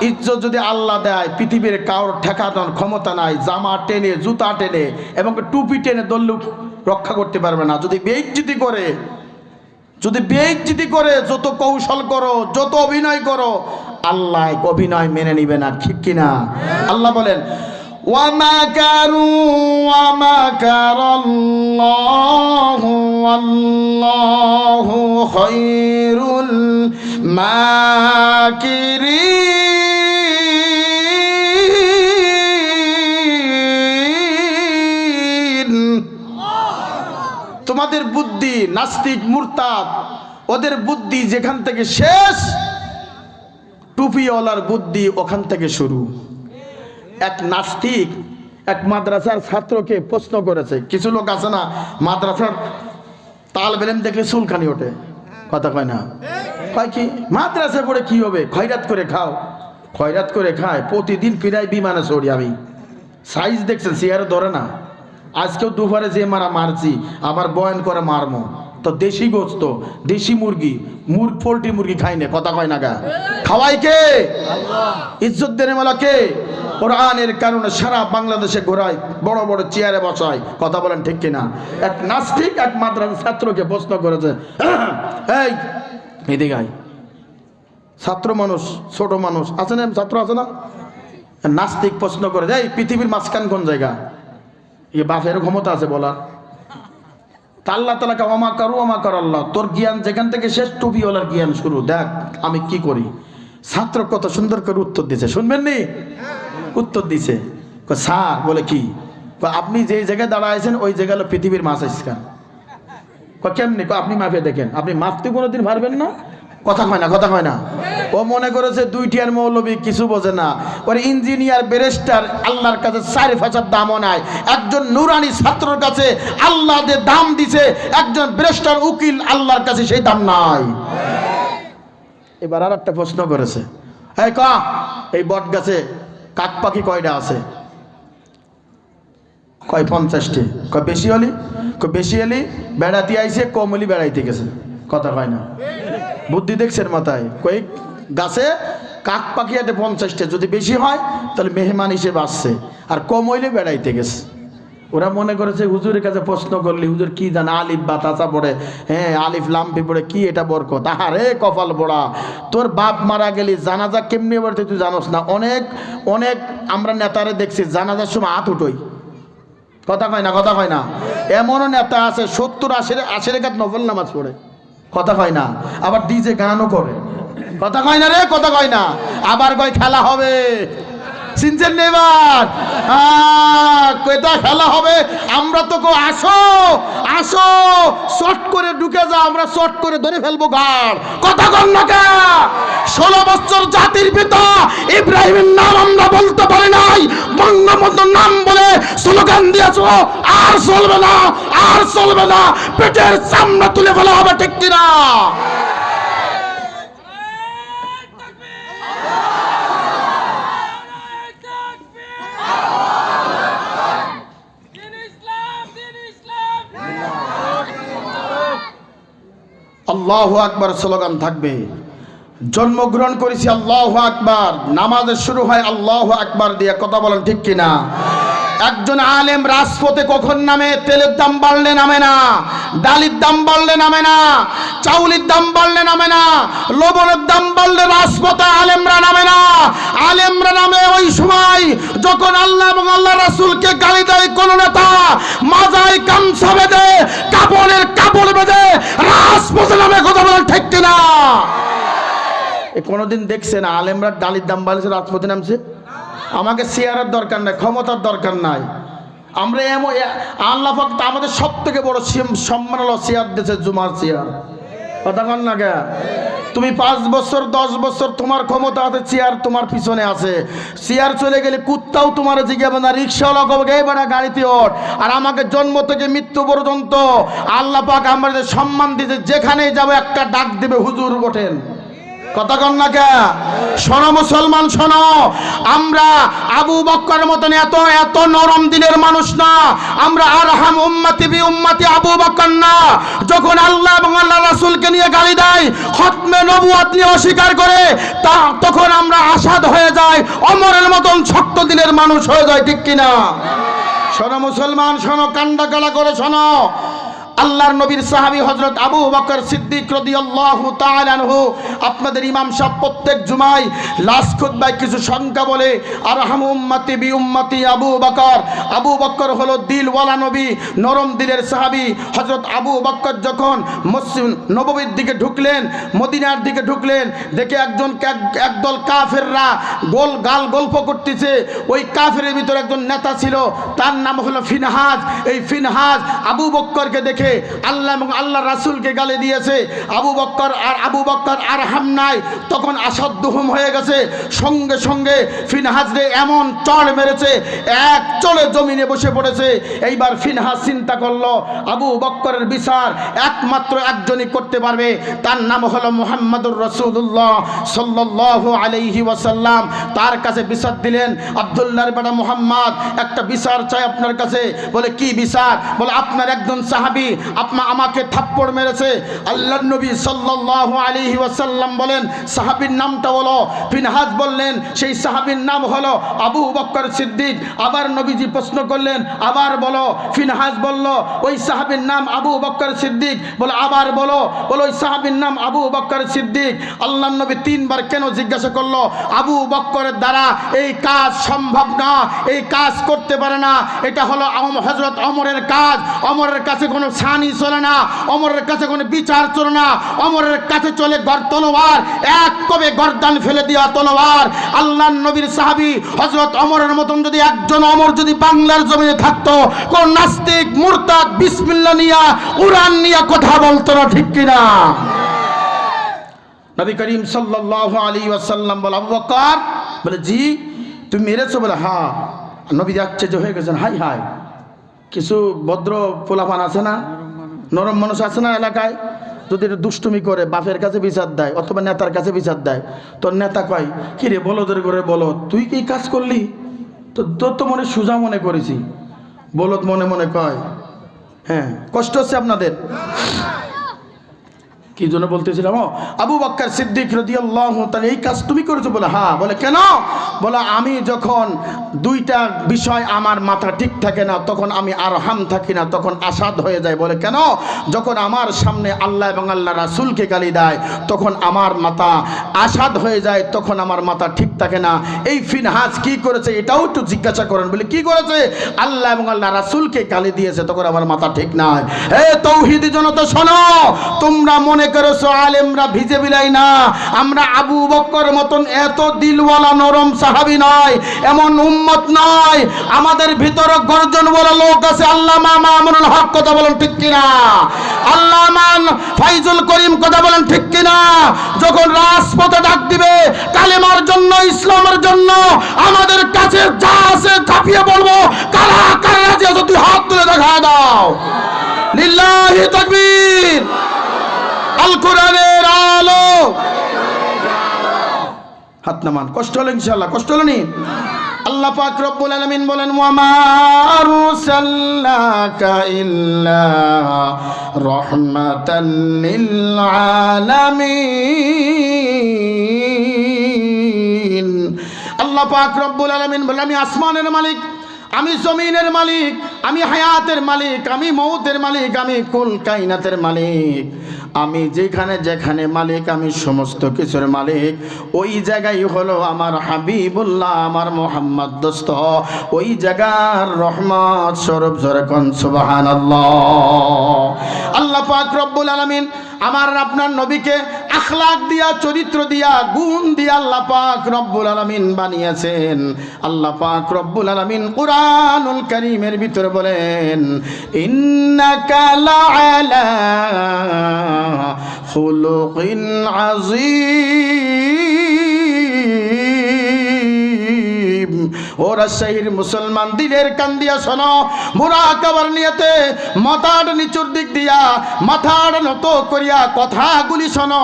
ইজ্জত যদি আল্লাহ দেয়, পৃথিবীর কারোর ঠেকানোর ক্ষমতা নাই। জামা টেনে, জুতা টেনে এবং টুপি টেনে দল্লুক রক্ষা করতে পারবে না। যদি বেইজ্জতি করে, যত কৌশল করো, যত অভিনয় করো, আল্লাহ অভিনয় মেনে নিবে না। ঠিক কিনা? আল্লাহ বলেন, وَمَكَرُوا وَمَكَرَ اللَّهُ وَاللَّهُ خَيْرُ الْمَاكِرِينَ। তোমাদের বুদ্ধি, নাস্তিক মুরতাদ, ওদের বুদ্ধি যেখান থেকে শেষ, টুপিওয়ালার বুদ্ধি ওখান থেকে শুরু। এক নাস্তিক এক মাদ্রাসার ছাত্রকে প্রশ্ন করেছে। কিছু লোক আছে না, মাদ্রাসার তালেব ইলম দেখলে চুলকানি ওঠে, কথা কয় না? কয় কি মাদ্রাসা পড়ে কি হবে? খয়রাত করে খাও। খয়রাত করে খায়, প্রতিদিন ফিরাই বিমানে চড়ি আমি। সাইজ দেখছেন, চেয়ারে ধরে না। আজকেও দুপুরে যে মারছি, আবার বয়ান করে মারমো। তো দেশি গোস্ত, দেশি মুরগি, পোল্ট্রি মুরগি খাই না, কথা কয় না গা। খাওয়াই কে? ইজ্জত দেনেওয়ালা কে? কোরআনের কারণে সারা বাংলাদেশে ঘোরায়, বড় বড় চেয়ারে বসায়, কথা বলেন ঠিক কিনা? এক নাস্তিক এক মাদ্রাসার ছাত্রকে প্রশ্ন করেছে, এই এদিকে আয়। ছাত্র মানুষ, ছোট মানুষ আছে না, ছাত্র আছে না? নাস্তিক প্রশ্ন করে, এই পৃথিবীর মাঝখান কোন জায়গা? এ বাপের ক্ষমতা আছে বলার? আল্লাহ তাআলাকে ওমা কার আল্লাহ, তোর জ্ঞান যেখান থেকে শেষ, টুপিওয়ালার জ্ঞান শুরু। দেখ আমি কি করি। ছাত্র কত সুন্দর করে উত্তর দিছে, শুনবেন নি? উত্তর দিছে, স্যার বলে কি, আপনি যে জায়গায় দাঁড়াইছেন ওই জায়গা হলো পৃথিবীর মাঝখান। কেমনি? আপনি মাপে দেখেন, আপনি মাপতে কোনোদিন পারবেন না। কথা হয় না। ও মনে করেছে দুইটি আর মৌলবী কিছু বোঝে না। ওর ইঞ্জিনিয়ার, ব্যারিস্টার আল্লাহর কাছে 4 পয়সার দামও নাই। একজন নুরানি ছাত্রের কাছে আল্লাহ যে দাম দিছে, একজন ব্যারিস্টার উকিল আল্লাহর কাছে সেই দাম নাই। এবার আর একটা প্রশ্ন করেছে, এই বট গাছে কাক পাখি কয়টা আছে? কয় 50টি। কয় বেশি হলি? বেশি হলি বেড়াতে আইছে, কম হলি বেড়াইতে গেছে। কথা কয় না? বুদ্ধি দেখছেন মাথায়? কই গাছে কাক পাখি আছে 50টা, যদি বেশি হয় তাহলে মেহমান হিসেবে আসছে, আর কম হইলে বেড়াইতে গেছে। ওরা মনে করেছে হুজুরের কাছে প্রশ্ন করলে হুজুর কি জানে, আলিফ বা তাসা পড়ে, হ্যাঁ আলিফ লাম্পি পড়ে, কি এটা বরকত? আরে কপাল পোড়া, তোর বাপ মারা গেলি জানাজা কেমনি পড়তে তুই জানোস না? অনেক অনেক আমরা নেতারে দেখছি জানাজার সময় হাত উঠোই, কথা কয় না? এমনও নেতা আছে 70-80 রেখাত নফল নামাজ পড়ে, কথা কয় না? আবার ডিজে গানও করে, কথা কয় না রে, কথা কয় না? আবার কয় খেলা হবে, চিনছেন না এবার? এটা খেলা হবে। আমরা তো আসো আসো, শর্ট করে ঢুকে যা, আমরা শর্ট করে ধরে ফেলবো গাড়। কথা কন না কে? 16 বছর জাতির পিতা ইব্রাহিমের নাম আমরা বলতে পারি নাই, বঙ্গবন্ধুর নাম বলে স্লোগান দিয়েছ। আর চলবে না, আর চলবে না, পেটের চামড়া তুলে ফেলা হবে, ঠিক কিনা? আল্লাহু আকবার স্লোগান থাকবে। জন্মগ্রহণ করেছি আল্লাহু আকবার, নামাজের শুরু হয় আল্লাহু আকবার দিয়ে। কথা বলেন ঠিক কিনা? একজন আলেম রাজপথে কখন নামে? তেলের দাম বাড়লে নামে না, ডালির দাম বাড়লে নামে না, চাউলের দাম বাড়লে নামে না, লবণের দাম বাড়লে রাজপথে আলেমরা নামে না। আলেমরা নামে ওই সময় যখন আল্লাহ এবং আল্লাহ রাসূলকে গালি দেয় কোন নেতা, মাজায় গামছা বেঁধে, কাপড়ের কাপড় বেঁধে রাজপথে নামে। কথা বলেন ঠিক কিনা? কোনদিন দেখছেন আলেমরা ডালির দাম বাড়ছে রাজপথে নামছে? আমাকে চেয়ারের দরকার নাই, ক্ষমতার দরকার নাই। আমরা এমন আল্লাহ পাক আমাদের সব থেকে বড় সম্মান হলো চেয়ার দিয়েছে, জুমার চেয়ার। কথা কন না কে? তুমি 5 বছর 10 বছর তোমার ক্ষমতা আছে, চেয়ার তোমার পিছনে আছে। চেয়ার চলে গেলে কুত্তাও তোমার জিজ্ঞাসা না, রিক্সাওয়ালা কবে এবার গাড়িতে ওঠ। আর আমাকে জন্ম থেকে মৃত্যু পর্যন্ত আল্লাহ পাক আমাদের সম্মান দিয়েছে, যেখানে যাবো একটা ডাক দেবে, হুজুর ওঠেন। কথা কন না কে? শোনো মুসলমান শোনো, আমরা আবু বকরের মতন এত এত নরম দিনের মানুষ না। আমরা আরহাম উম্মতি বি উম্মতি আবু বকর না। যখন আল্লাহ এবং আল্লাহ রাসূলকে নিয়ে গালি দেয়, খতমে নবুয়ত নিয়ে অস্বীকার করে, তখন আমরা আসাদ হয়ে যাই, ওমরের মতন শক্ত দিনের মানুষ হয়ে যায়, ঠিক কিনা? শোনো মুসলমান শোনো, কান্ডা কালা করে শোনো। আল্লাহর নবীর সাহাবী হযরত আবু বকর সিদ্দিক রাদিয়াল্লাহু তাআলা আনহু, আপনাদের ইমাম সাহেব প্রত্যেক জুমায় লাস্ট খুতবায় কিছু সংখ্যা বলে, আরহাম উম্মতি বি উম্মতি আবু বকর। আবু বকর হলো দিলওয়ালা নবী, নরম দিলের সাহাবী। হযরত আবু বকর যখন মসজিদ নববীর দিকে ঢুকলেন, মদিনার দিকে ঢুকলেন, দেখে একদল কাফেররা গাল গল্প করতেছে। ওই কাফেরের ভিতরে একজন নেতা ছিল, তার নাম হলো ফিনহাজ। এই ফিনহাজ আবু বকরকে দেখে আল্লাহ এবং আল্লাহ রাসূলকে গালি দিয়েছে। আবু বকর আর হাম নাই, তখন আসাদুহুম হয়ে গেছে। সঙ্গে সঙ্গে ফিনহাজরে এমন চড় মেরেছে, এক চড়ে জমিনে বসে পড়েছে। এইবার ফিনহাজ চিন্তা করলো, আবু বকরের বিচার একমাত্র একজনই করতে পারবে, তার নাম হলো মুহাম্মদুর রাসূলুল্লাহ সাল্লাল্লাহু আলাইহি ওয়াসাল্লাম। তার কাছে বিচার দিলেন, আব্দুল্লাহর বেটা মুহাম্মদ, একটা বিচার চাই আপনার কাছে। বলে কি বিচার? বলে আপনার একজন সাহাবী আমাকে থাপ্পড় মেরেছে। আল্লাহর নবী সাল্লাল্লাহু আলাইহি ওয়াসাল্লাম বলেন, সাহাবীর নামটা বলো। ফিনহাজ বললেন, সেই সাহাবীর নাম হলো আবু বকর সিদ্দিক। আবার নবীজি প্রশ্ন করলেন, আবার বলো। ফিনহাজ বলল, ওই সাহাবীর নাম আবু বকর সিদ্দিক। বলে আবার বলো। বলো ওই সাহাবীর নাম আবু বকর সিদ্দিক। আল্লাহর নবী 3 বার কেন জিজ্ঞাসা করলো? আবু বকরের দ্বারা এই কাজ সম্ভব না, এই কাজ করতে পারে না। এটা হলো হযরত ওমরের কাজ। ওমরের কাছে কোনো ছানি চলে না, ওমরের কাছে কোনো বিচার চলে না। ওমরের কাছে চলে তলোয়ার, এক কবে গর্দান ফেলে দেওয়া তলোয়ার। আল্লাহর নবীর সাহাবী হযরত ওমরের মতন যদি একজন ওমর যদি বাংলার জমিনে থাকতো, কোন নাস্তিক মুরতাদ বিসমিল্লাহ নিয়া কুরআন নিয়া কথা বলতো না, ঠিক কিনা? নবী করিম সাল্লাল্লাহু আলাইহি ওয়াসাল্লাম বলে, আবু বকর, বলে জি তুমি মেরেছো? বলে হ্যাঁ। নবী আশ্চর্য হয়ে গেছেন, হাই হাই, কিছু ভদ্র পোলাপান আছে না, নরম মানুষ আছে না এলাকায়, যদি এটা দুষ্টুমি করে বাপের কাছে বিচার দেয় অথবা নেতার কাছে বিচার দেয়, তোর নেতা কয় কি রে বলদের করে বলো, তুই কি কাজ করলি? তো তোর তো মনে সুজা মনে করেছি। বলদ মনে মনে কয়, হ্যাঁ কষ্ট হচ্ছে আপনাদের। কি জন্য বলতেছিলাম? আবু বকর সিদ্দিক রাদিয়াল্লাহু তাআলা, এই কাজ তুমি করেছো? বলে হ্যাঁ। বলে কেন? বলে আমি যখন দুইটা বিষয় আমার মাথা ঠিক থাকে না, তখন আমি আরহাম থাকি না, তখন আসাদ হয়ে যায়। বলে কেন? যখন আমার সামনে আল্লাহ এবং আল্লাহ রাসূলকে গালি দেয়, তখন আমার মাথা আসাদ হয়ে যায়, তখন আমার মাথা ঠিক থাকে না। এই ফিনহাজ কি করেছে এটাও একটু জিজ্ঞাসা করেন। বলে কি করেছে? আল্লাহ এবং আল্লাহ রাসূলকে গালি দিয়েছে, তখন আমার মাথা ঠিক নাই। হে তাওহীদি জনতা শোনো, তোমরা মনে মনে করেছো আলেমরা ভিজে বিলাই না, আমরা আবু বকর মতন এত দিলওয়ালা নরম সাহাবী নয়, এমন উম্মত নয়। আমাদের ভিতরে গর্জন বলা লোক আছে। আল্লামা মামুনুল হক কথা বলেন ঠিক কিনা? আল্লামা ফাইজুল করিম কথা বলেন ঠিক কিনা? যখন রাজপথে ডাক দিবে কালেমার জন্য, ইসলামের জন্য, আমাদের কাছে যা আছে ঝাঁপিয়ে বলবো, কারা কারা রাজি আছো তুই হাত তুলে দেখা দাও। লিল্লাহি তাকবীর। আল কোরআনের আলো। হাত নামান। কষ্ট হলো ইনশাআল্লাহ? কষ্ট হলো নি? আল্লাহ পাক রব্বুল আলামিন বলেন ওয়া মা আরসালনাকা ইল্লা রাহমাতাল লিল আলামিন। আল্লাহ পাক রব্বুল আলামিন বলেন আমি আসমানের মালিক, আমি জমিনের মালিক, আমি হায়াতের মালিক, আমি মৌতের মালিক, আমি কুল কায়নাতের মালিক। আমি যেখানে যেখানে মালিক, আমি সমস্ত কিছুর মালিক। ওই জায়গায় হলো আমার হাবিবুল্লাহ, আমার মোহাম্মদ দোস্ত, ওই জায়গার রহমত স্বরূপ। জোরে কোন সুবহানাল্লাহ। আল্লাহ পাক রব্বুল আলামিন আমার আপনার নবীকে আখলাক দিয়া, চরিত্র দিয়া, গুণ দিয়া আল্লাহ পাক রব্বুল আলামিন বানিয়েছেন। আল্লাহ পাক রব্বুল আলামিন কুরআনুল কারীমের ভিতরে বলেন ইন্নাকা লাআলা খুলুকিন আযীম। ও রাজশাহীর মুসলমান দিলের কান দিয়া শোনো, মুরাকাবার নিয়তে মাথার নিচুর দিক দিয়া, মাথার নত করিয়া কথাগুলি শোনো।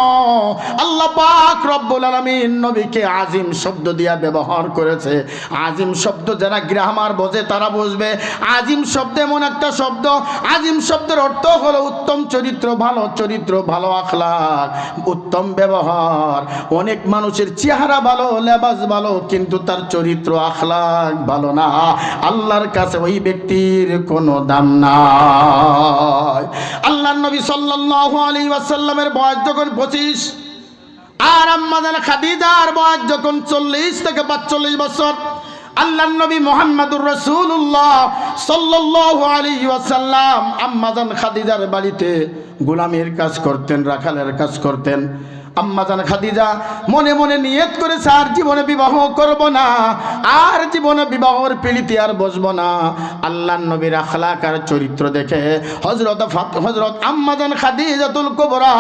আল্লাহ পাক রব্বুল আলামিন নবীকে আজিম শব্দ দিয়া ব্যবহার করেছে। আজিম শব্দ যারা গ্রামার বোঝে তারা বুঝবে। আজিম শব্দ এমন একটা শব্দ, আজিম শব্দের অর্থ হলো উত্তম চরিত্র, ভালো চরিত্র, ভালো আখলাক, উত্তম ব্যবহার। অনেক মানুষের চেহারা ভালো, লেবাস ভালো, কিন্তু তার চরিত্র আখলাক ভালো না। আল্লাহর কাছে ওই ব্যক্তির কোনো দাম নাই। আল্লাহর নবী সাল্লাল্লাহু আলাইহি ওয়াসাল্লামের বয়স যখন 25 আর আম্মা জান খাদিজার বয়স যখন 40 থেকে 45 বছর, আল্লাহর নবী মুহাম্মদুর রাসূলুল্লাহ সাল্লাল্লাহু আলাইহি ওয়াসাল্লাম আম্মা জান খাদিজার বাড়িতে গোলামের কাজ করতেন, রাখালের কাজ করতেন। আম্মা জান খাদিজা মনে মনে নিয়ত করেছে আর জীবনে বিবাহ করব না, আর জীবনে বিবাহের পিলিতে আর বসবো না। আল্লাহর নবীর আখলাক আর চরিত্র দেখে হযরত আম্মা জান খাদিজাতুল কুবরা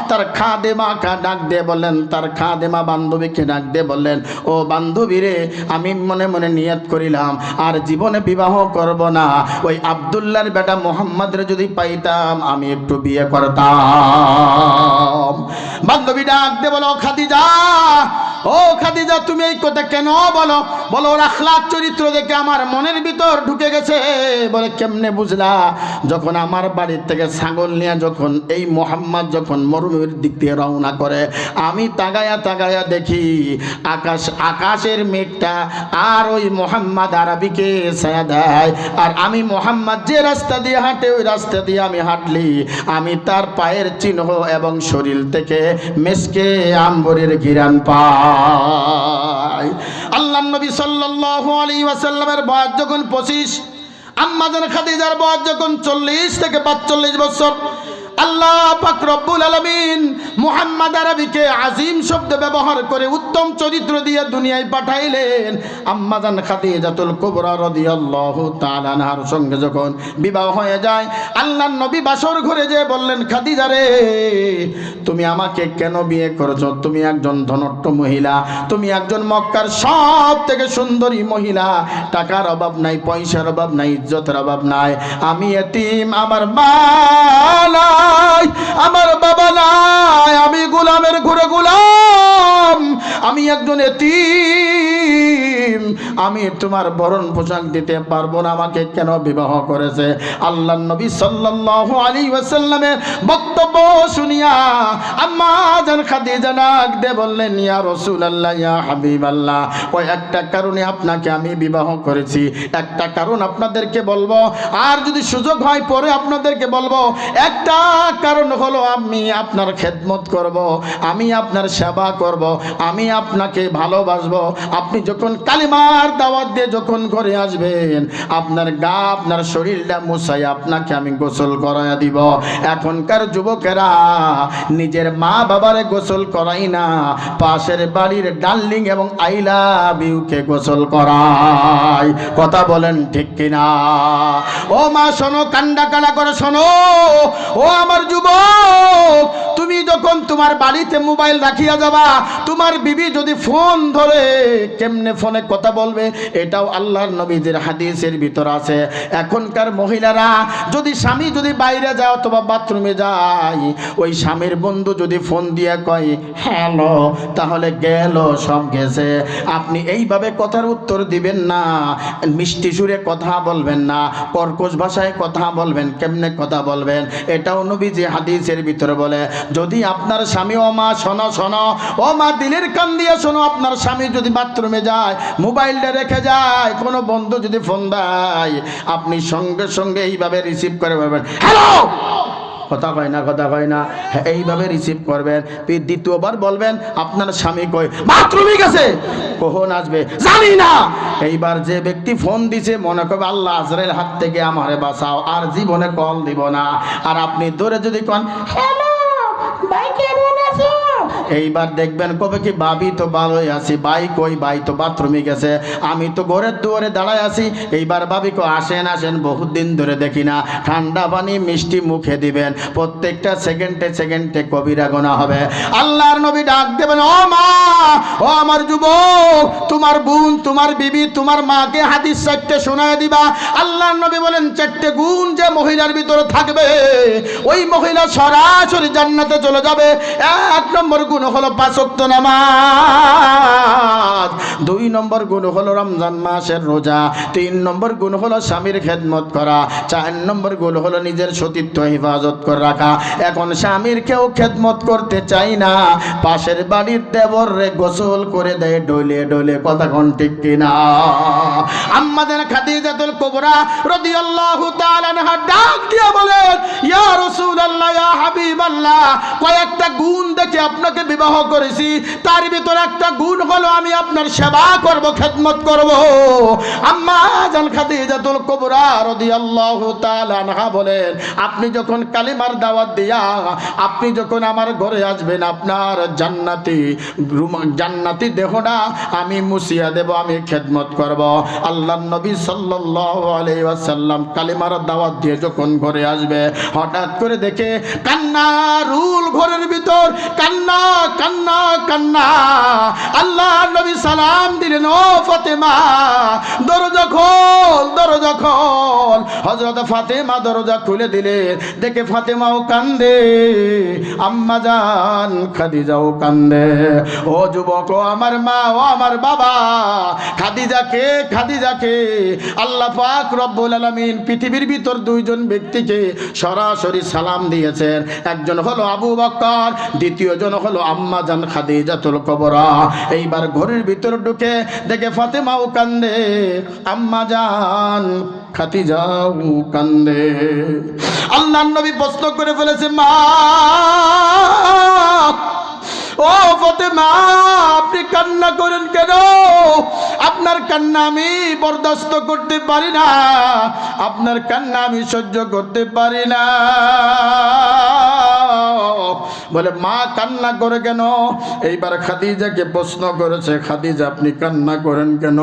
তার খাদেমাকে ডাক দিয়ে বললেন, তার খাদেমা বান্ধবীকে ডাক দিয়ে বললেন, ও বান্ধবী রে, আমি মনে মনে নিয়ত করিলাম আর জীবনে বিবাহ করব না। ওই আব্দুল্লাহর বেটা মুহাম্মদের যদি পাইতাম আমি একটু বিয়ে করতাম। বান্ধবী ডাক দে বলো, খাদিজা, ও খাদিজা, তুমি এই কথা কেন বলো? বলো ওর আখলাক চরিত্র দেখে আমার মনের ভিতর ঢুকে গেছে। বলে কেমনে বুঝলা? যখন আমার বাড়ির থেকে ছাগল নিয়ে যখন এই মোহাম্মদ যখন মরুভূমির দিক দিয়ে রওনা করে, আমি তাকায়া তাকায়া দেখি আকাশের মেঘটা আর ওই মোহাম্মদ আরবিকে ছায়া দেয়, আর আমি মোহাম্মদ যে রাস্তা দিয়ে হাঁটে ওই রাস্তা দিয়ে আমি হাঁটলি, আমি তার পায়ের চিহ্ন এবং শরীর থেকে মেসকে আম্বরের ঘিরান পাই। আল্লাহর নবী সাল্লাল্লাহু আলাইহি ওয়াসাল্লামের বয়স যখন 25, আম্মা জান খাদিজার বয়স যখন 40 থেকে 45 বছর, আল্লাহ পাক রব্বুল আলামিন মুহাম্মদ আরবিকে আজিম শব্দ ব্যবহার করে উত্তম চরিত্র দিয়ে দুনিয়ায় পাঠাইলেন। আম্মা জান খাদিজাতুল কুবরা রাদিয়াল্লাহু তাআলা আনহার সঙ্গে যখন বিবাহ হয়ে যায়, আল্লাহর নবী বাসর ঘরে যেয়ে বললেন, খাদিজা রে, তুমি আমাকে কেন বিয়ে করেছো? তুমি একজন ধনট্ট মহিলা, তুমি একজন মক্কার সব থেকে সুন্দরী মহিলা, টাকার অভাব নাই, পয়সার অভাব নাই, ইজ্জতের অভাব নাই। আমি এতিম, আমার মা নাই, আমার বাবা নাই, আমি গোলামের ঘরে গোলাম, আমি একজন এতিম, আমি তোমার ভরণ পোশাক দিতে পারবো না, আমাকে কেন বিবাহ করেছে? আল্লাহর নবী সাল্লাল্লাহু আলাইহি ওয়াসাল্লামের বক্তব্য শুনিয়া আম্মা জান খাদিজা ডাক দিয়ে বললেন, ইয়া রাসূলুল্লাহ, ইয়া হাবিবাল্লাহ, ওই একটা কারণে আপনাকে আমি বিবাহ করেছি, একটা কারণ আপনাদেরকে বলবো, আর যদি সুযোগ হয় পরে আপনাদেরকে বলবো। একটা কারণ হলো আমি আপনার খেদমত করব, আমি আপনার সেবা করব, আমি আপনাকে ভালোবাসবো। আপনি যখন কালিমার দাওয়াত দিয়ে যখন ঘরে আসবেন, আপনার গা আপনার শরীরটা মুছাই আপনাকে আমি গোসল করাইয়া দিব। এখনকার যুবকেরা নিজের মা বাবারে গোসল করাই না, পাশের বাড়ির ডার্লিং এবং আই লাভ ইউকে গোসল করায়। কথা বলেন ঠিক কিনা? ও মা শোনো, কান্ডা কালা করে শোনো। ও আমার যুবক, তুমি যখন তোমার বাড়িতে মোবাইল রাখিয়া যাবা, তোমার বিবি যদি ফোন ধরে কেমনে ফোনে কথা বলবে, এটাও আল্লাহর নবীদের হাদিসের ভিতর আছে। এখনকার মহিলারা যদি স্বামী যদি বাইরে যায় অথবা বাথরুমে যায়, ওই স্বামীর বন্ধু যদি ফোন দিয়ে কয় হ্যালো, তাহলে গেল, সব গেছে। আপনি এইভাবে কথার উত্তর দিবেন না, মিষ্টি সুরে কথা বলবেন না, কর্কশ ভাষায় কথা বলবেন। কেমনে কথা বলবেন? এটাও নবীজি হাদিসের ভিতরে বলে। যদি আপনার স্বামী, ও মা শোনো শোনো, ও মা দিলের কান দিয়ে শোনো, আপনার স্বামী যদি বাথরুমে যায়, মোবাইলটা রেখে যায়, কোনো বন্ধু যদি ফোন দেয়, আপনি সঙ্গে সঙ্গে এইভাবে রিসিভ করে বলবেন হ্যালো। কথা কয় না, কথা কয় না, এইভাবে রিসিভ করবেন। দ্বিতীয়বার বলবেন আপনার স্বামী কই বাথরুমে গেছে, কখন আসবে জানি না। এইবার যে ব্যক্তি ফোন দিছে মনে করবে আল্লাহ আজরাইল হাত থেকে আমারে বাঁচাও, আর জীবনে কল দিব না। আর আপনি দূরে যদি কন হ্যালো ভাই কেমন আছো, এইবার দেখবেন কবে কি ভাবি তো ভালোই আছি, ভাই কই, ভাই তো বাথরুমে গেছে, আমি তো ঘরের দুয়ারে দাঁড়ায় আছি। এইবার ভাবি কো আসেন আসেন, বহুত দিন ধরে দেখি না। ঠান্ডা পানি মিষ্টি মুখে দিবেন, প্রত্যেকটা সেকেন্ডে সেকেন্ডে কবিরা গোনা হবে। আল্লাহর নবী ডাক দেবেন, ও মা, ও আমার যুবক, তোমার বোন, তোমার বিবি, তোমার মাকে হাদিস 4টে শোনায় দিবা। আল্লাহর নবী বলেন 4টে গুণ যে মহিলার ভিতরে থাকবে, ওই মহিলা সরাসরি জান্নাতে চলে যাবে। 1 নম্বর গুণ হলো 5 ওয়াক্ত নামাজ, 2 নম্বর গুণ হলো রমজান মাসের রোজা, 3 নম্বর গুণ হলো স্বামীর খেদমত করা, 4 নম্বর গুণ হলো নিজের সতীত্ব হেফাজত করে রাখা। এখন স্বামীর কেউ খেদমত করতে চাই না, পাশের বাড়ির দেবর রে গোসল করে দেয় ডলে ডলে। কথা কোন ঠিক কিনা? আম্মাদের খাদিজাতুল কুবরা রাদিয়াল্লাহু তাআলা আনহা ডাক দিয়ে বলেন, ইয়া রাসূলুল্লাহ, ইয়া হাবিবাল্লাহ, কয়েকটা গুণ দেখে আপনাকে বিবাহ করেছি, তার ভিতরে একটা গুণ হলো আমি আপনার সেবা করব, খেদমত করব। আম্মা জান খাদিজাতুল কুবরা রাদিয়াল্লাহু তাআলা আনহা বলেন, আপনি যখন কালিমার দাওয়াত দিয়া আপনি যখন আমার ঘরে আসবেন, আপনার জান্নাতি দেহটা আমি মুছিয়া দেব, আমি খেদমত করব। আল্লাহর নবী সাল্লাল্লাহু আলাইহি ওয়াসাল্লাম কালিমার দাওয়াত দিয়ে যখন ঘরে আসবে, হঠাৎ করে দেখে কান্না রুল ঘরের ভিতর, কান্না কান্না কান্না। আল্লাহর নবী সালাম দিলেন, ও ফাতেমা দরজা খোল, দরজা খোল। হযরত ফাতেমা দরজা খুলে দিলেন, দেখে ফাতেমাও কান্দে, আম্মা জান খাদিজাও কান্দে। ও যুবক, ও আমার মা, ও আমার বাবা, খাদিজাকে খাদিজাকে আল্লাহ পাক রব্বুল আলামিন পৃথিবীর ভিতর 2 জন ব্যক্তিকে সরাসরি সালাম দিয়েছেন। একজন হলো আবু বকর, দ্বিতীয় জন হলো আম্মা জান খাদিজাতুল কুবরা। এইবার ঘরের ভিতর ঢুকে দেখে ফাতেমাও কান্দে, আম্মা জান খাদিজাও কান্দে। আল্লাহর নবী প্রশ্ন করে ফেলেছে, মা, ও ফাতেমা, আপনি কান্না করেন কেন? আপনার কান্না আমি বরদাস্ত করতে পারি না, আপনার কান্না আমি সহ্য করতে পারি না। বলে, মা কান্না করে কেন? এইবার খাদিজাকে প্রশ্ন করেছে, খাদিজা আপনি কান্না করেন কেন?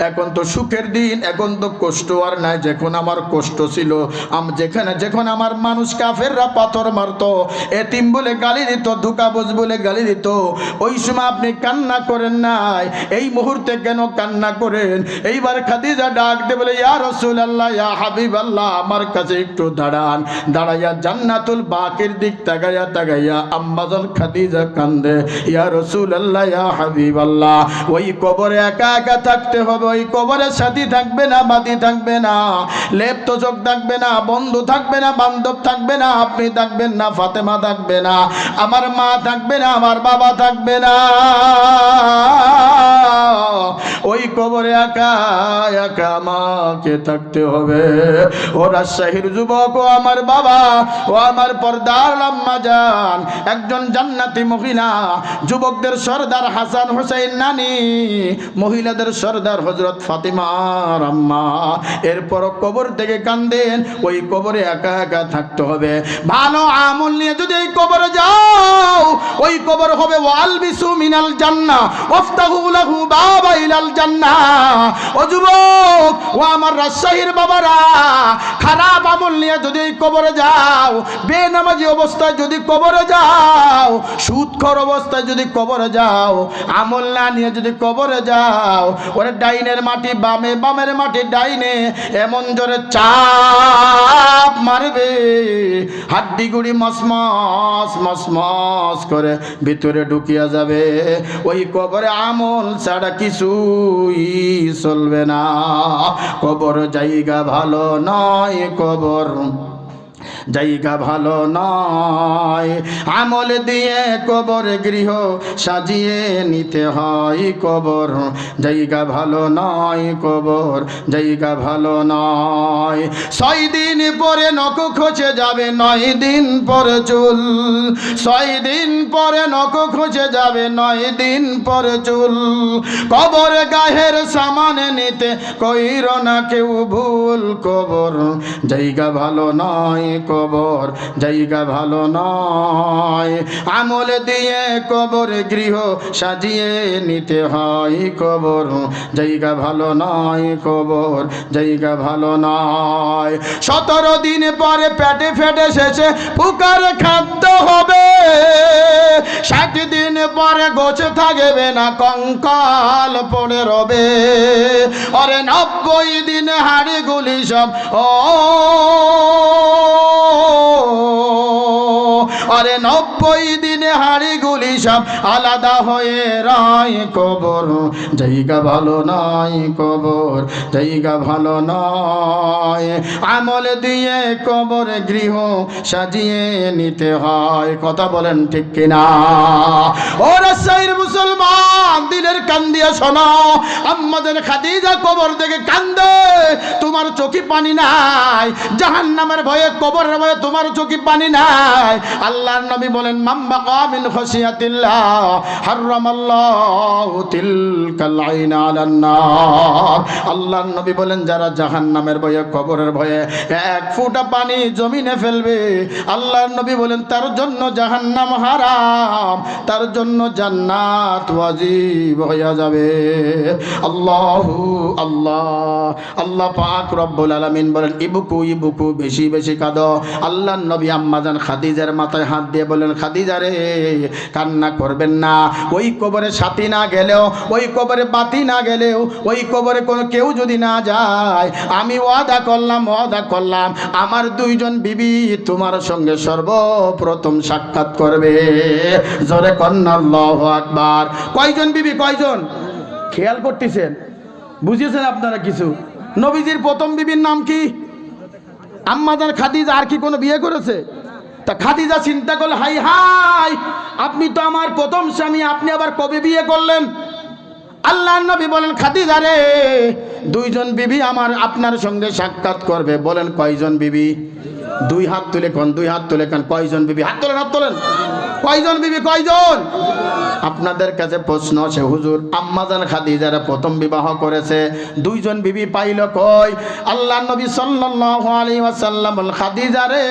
এখন তো সুখের দিন, এখন তো কষ্ট আর নাই। যখন আমার কষ্ট ছিল, যখন আমার মানুষ কাফেররা পাথর মারতো, এতিম বলে গালি দিত, ধোঁকাবাজ বলে গালি দিত, ওই সময় আপনি কান্না করেন নাই, এই মুহূর্তে কেন কান্না করেন? এইবার খাদিজা ডাক দে বলে, ইয়া রাসূলুল্লাহ, ইয়া হাবিবাল্লাহ, আমার কাছে একটু দাঁড়ান। দাঁড়াইয়া জান্নাতুল বাকির দিক তাকাইয়া তাকাইয়া আম্মা জান খাদিজা কান্দে, ইয়া রাসূলুল্লাহ, ইয়া হাবিবাল্লাহ, ওই কবরে একা একা থাকতে হবে, ওই কবরে সাথী থাকবে না, বাদী থাকবে না, লেপ্ত চোখ থাকবে না, বন্ধু থাকবে না, বান্ধব থাকবে না, আপনি থাকবেন না, ফাতেমা থাকবে না, আমার মা থাকবে না, আমার বাবা থাকবে না। ওই কবরে একা একা আমাকে থাকতে হবে। ও রাজশাহীর যুবক, ও আমার বাবা, ও আমার পর্দার আম্মা জান, একজন জান্নাতি মহিলা, যুবকদের সর্দার হাসান হোসেন নানি, মহিলাদের সর্দার হযরত ফাতিমার আম্মা, এরপর কবর থেকে কান্দেন ওই কবরে একা একা থাকতে হবে। ভালো আমল নিয়ে যদি এই কবরে যাও, ওই কবর হবে ওয়ালবিসু মিনাল জান্নাহ ওয়াফতাহু লাহু বাবা ইলাল জান্নাহ। ও যুবক, ও আমার রাজশাহীর বাবারা, খারাপ আমল নিয়ে যদি এই কবরে যাও, বেনামাজি অবস্থায় যদি কবরে যাও, সুদখোর অবস্থায় যদি কবরে যাও, আমল না নিয়ে যদি কবরে যাও, ওরে ডাইনের মাটি বামে, বামের মাটি ডাইনে এমন জোরে চাপ মারবে, হাড্ডি গুড়ি মসমস মসমস করে ভিতরে ঢুকিয়া যাবে। ওই কবরে আমল ছাড়া কিছুই চলবে না। কবর জায়গা ভালো নয়, কবর জায়গা ভালো নয়। আমল দিয়ে কবর গৃহ সাজিয়ে নিতে হয়। কবর জায়গা ভালো নয়, কবর জায়গা ভালো নয়। 6 দিন পরে নখ খসে যাবে, 9 দিন পরে চুল। 6 দিন পরে নখ খসে যাবে, 9 দিন পরে চুল। কবর গায়ের সামান নিতে কইর না কেউ ভুল। কবর জায়গা ভালো নয়, কবর জায়গা ভালো নয়। আমল দিয়ে কবর গৃহ সাজিয়ে নিতে হয়। কবর জায়গা ভালো নয়, কবর জায়গা ভালো নয়। 17 দিন পরে পেটে ফেটে শেষে পুকার খাদ্য হবে। 60 দিন পরে গোছে থাকবে না, কঙ্কাল পড়ে রবে। আরে 90 দিন হাড়ি গুলি সব আরে 90 দিনে হাড়ি গুলি সব আলাদা হয়ে রায়। কবর জায়গা ভালো নয়, কবর জায়গা ভালো নয়। আমল দিয়ে কবর গৃহ সাজিয়ে নিতে হয়। কথা বলেন ঠিক কিনা? ও রাজশাহীর মুসলমান, দিনের কান দিয়ে শোনো, আম্মাদের খাদিজা কবর থেকে কান্দে, তোমার চোখে পানি নাই। জাহান্নামের ভয়ে, কবরের ভয়ে তোমার চোখে পানি নাই। আল্লাহর নবী বলেন, মাম্মা কামিন খসিয়াতিল্লাহ হারামাল্লাহু তিলকাল আইনা আলান নার। আল্লাহর নবী বলেন, যারা জাহান্নামের ভয়ে, কবরের ভয়ে 1 ফোঁটা পানি জমিনে ফেলবে, আল্লাহর নবী বলেন তার জন্য জাহান্নাম হারাম, তার জন্য জান্নাত ওয়াজিব হয়ে যাবে। আল্লাহু আল্লাহ। আল্লাহ পাক রব্বুল আলামিন বলেন, ইবকু ইবকু, বেশি বেশি কাঁদো। আল্লাহর নবী আম্মাজান খাদিজার মাথায় হাত দিয়ে বলেন, খাদিজা রে, কান্না করবেন না। ওই কবরে সাথী না গেলেও, ওই কবরে বাতি না গেলেও, ওই কবরে কোনো কেউ যদি না যায়, আমি ওয়াদা করলাম, ওয়াদা করলাম, আমার 2 জন বিবি তোমার সঙ্গে সর্বপ্রথম সাক্ষাৎ করবে। জোরে কন্না আল্লাহু আকবার। কয়জন বিবি? কয়জন? খেয়াল করতেছেন? বুঝিয়েছেন আপনারা কিছু? নবীজির প্রথম বিবির নাম কি? আম্মাজান খাদিজা। আর কি কোনো বিয়ে করেছে? তা খাদিজা চিন্তা করল, হাই হাই, আপনি তো আমার প্রথম স্বামী, আপনি আবার কবে বিয়ে করলেন? আল্লাহর নবী বলেন, খাদিজা রে, 2 জন বিবি আমার আপনার সঙ্গে সাক্ষাৎ করবে। বলেন কয়জন বিবি? 2 হাত তুলে কোন, 2 হাত তুলে কোন, কয়জন বিবি? হাত তোলেন, হাত তোলেন। কয়জন বিবি? কয়জন? আপনাদের কাছে প্রশ্ন আছে, হুজুর আম্মাজান খাদিজারা প্রথম বিবাহ করেছে, 2 জন বিবি পাইল কই? আল্লাহর নবী সাল্লাল্লাহু আলাইহি ওয়াসাল্লাম বলেন, খাদিজা রে,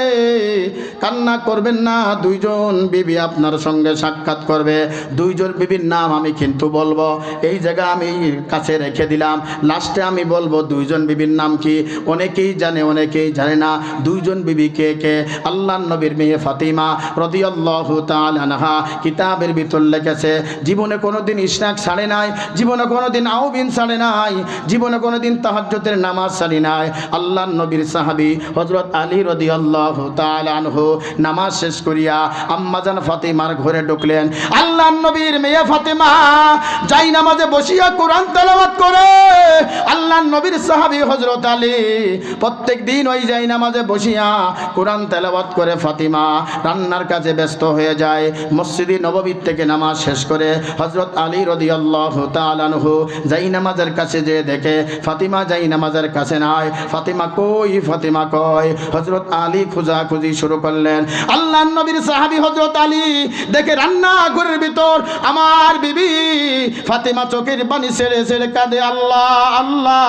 কান্না করবেন না, 2 জন বিবি আপনার সঙ্গে সাক্ষাৎ করবে। 2 জন বিবির নাম আমি কিন্তু বলবো, এই জায়গা আমি কাছে রেখে দিলাম, লাস্টে আমি বলবো 2 জন বিবির নাম কি। অনেকেই জানে, অনেকেই জানে না। 2 জন বিবি কে কে? আল্লাহর নবীর মেয়ে ফাতিমা রাদিয়াল্লাহু তাআলা আনহা কিতাবের ভিতর লেখেছে, জীবনে কোনোদিন ইশরাক ছাড়ে নাই, জীবনে কোনোদিন আউবিন ছাড়ে নাই, জীবনে কোনোদিন তাহাজ্জুদের নামাজ ছাড়ে নাই। আল্লাহর নবীর সাহাবী হযরত আলী রাদিয়াল্লাহু তাআলা আনহু নামাজ শেষ করিয়া আম্মাজান ফাতিমার ঘরে ঢুকলেন। আল্লাহর নবীর মেয়ে ফাতিমা যাই নামাজে বসিয়া কোরআন তেলাওয়াত করে। আল্লাহর নবীর সাহাবী হযরত আলী প্রত্যেক দিন ওই যাই নামাজে বসিয়া কোরআন তেলাওয়াত করে ফাতিমা রান্নার কাজে ব্যস্ত হয়ে যায়। মসজিদে নববী থেকে নামাজ শেষ করে হযরত আলী রাদিয়াল্লাহু তাআলা আনহু যাই নামাজের কাছে যেয়ে দেখে ফাতিমা যাই নামাজের কাছে নাই। ফাতিমা কই, ফাতিমা কই? হযরত আলী খোঁজাখুঁজি শুরু করলেন। আল্লাহর নবীর সাহাবী হযরত আলী দেখে রান্নাঘরের ভিতর আমার বিবি ফাতিমা চোখের পানি ছেড়ে ছেড়ে কাঁদে, আল্লাহ আল্লাহ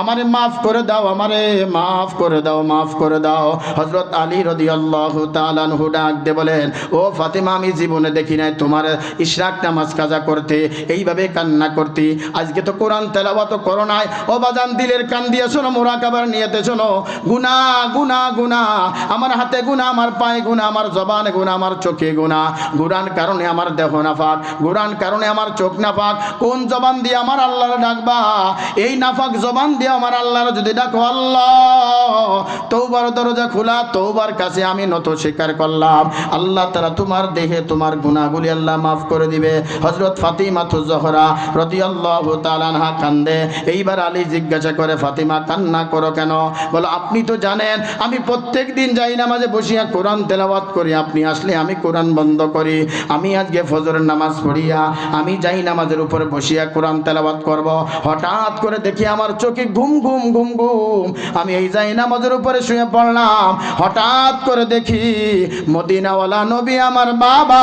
আমারে মাফ করে দাও, আমারে মাফ করে দাও, মাফ করে দাও। হযরত আলী রাদিয়াল্লাহু তাআলা আনহু ডাক দিয়ে বলেন, ও ফাতিমা, আমি জীবনে দেখি নাই তোমার ইশরাক নামাজ কাজা করতে, এইভাবে কান্না করতে। আজকে তো কোরআন তেলাওয়াত করো নাই। ও বাজান, দিলের কান দিয়ে শোনো, মুরাকাবার নিয়তে শোনো। গুনাহ গুনাহ গুনাহ, আমার হাতে গুনাহ, আমার পায়ে গুনাহ, আমার জবানে গুনাহ, আমার চোখে গুনাহ। গুনার কারণে আমার দেহ নাফাক, গুনার কারণে আমার চোখ নাফাক। কোন জবান দিয়ে আমার আল্লাহর ডাকবা? এই নাফাক জবান দিয়ে আমার আল্লাহর যদি ডাকো, আল্লাহ তওবার দরজা খোলা, তওবার কাছে আমি নত স্বীকার করলাম। আল্লাহ তাআলা তোমার দেহে তোমার গুনাহগুলি আল্লাহ মাফ করে দিবে। হযরত ফাতিমাতুজ জোহরা রাদিয়াল্লাহু তাআলা আনহা কান্দে। এইবার আলী জিজ্ঞাসা করে, ফাতিমা কান্না করো কেন? বলো, আপনি তো জানেন আমি প্রত্যেক দিন যাই নামাজে বসিয়া কোরআন তেলাওয়াত করি, আপনি আসলে আমি কোরআন বন্ধ করি। আমি আজকে ফজরের নামাজ পড়িয়া আমি যাই নামাজের উপরে বসিয়া কোরআন তেলাওয়াত করব। হঠাৎ করে দেখি আমার চোখে ঘুম ঘুম ঘুম ঘুম, আমি এই যাই নামাজের উপরে শুয়ে পড়লাম। হঠাৎ করে দেখি মদিনাওয়ালা নবী আমার বাবা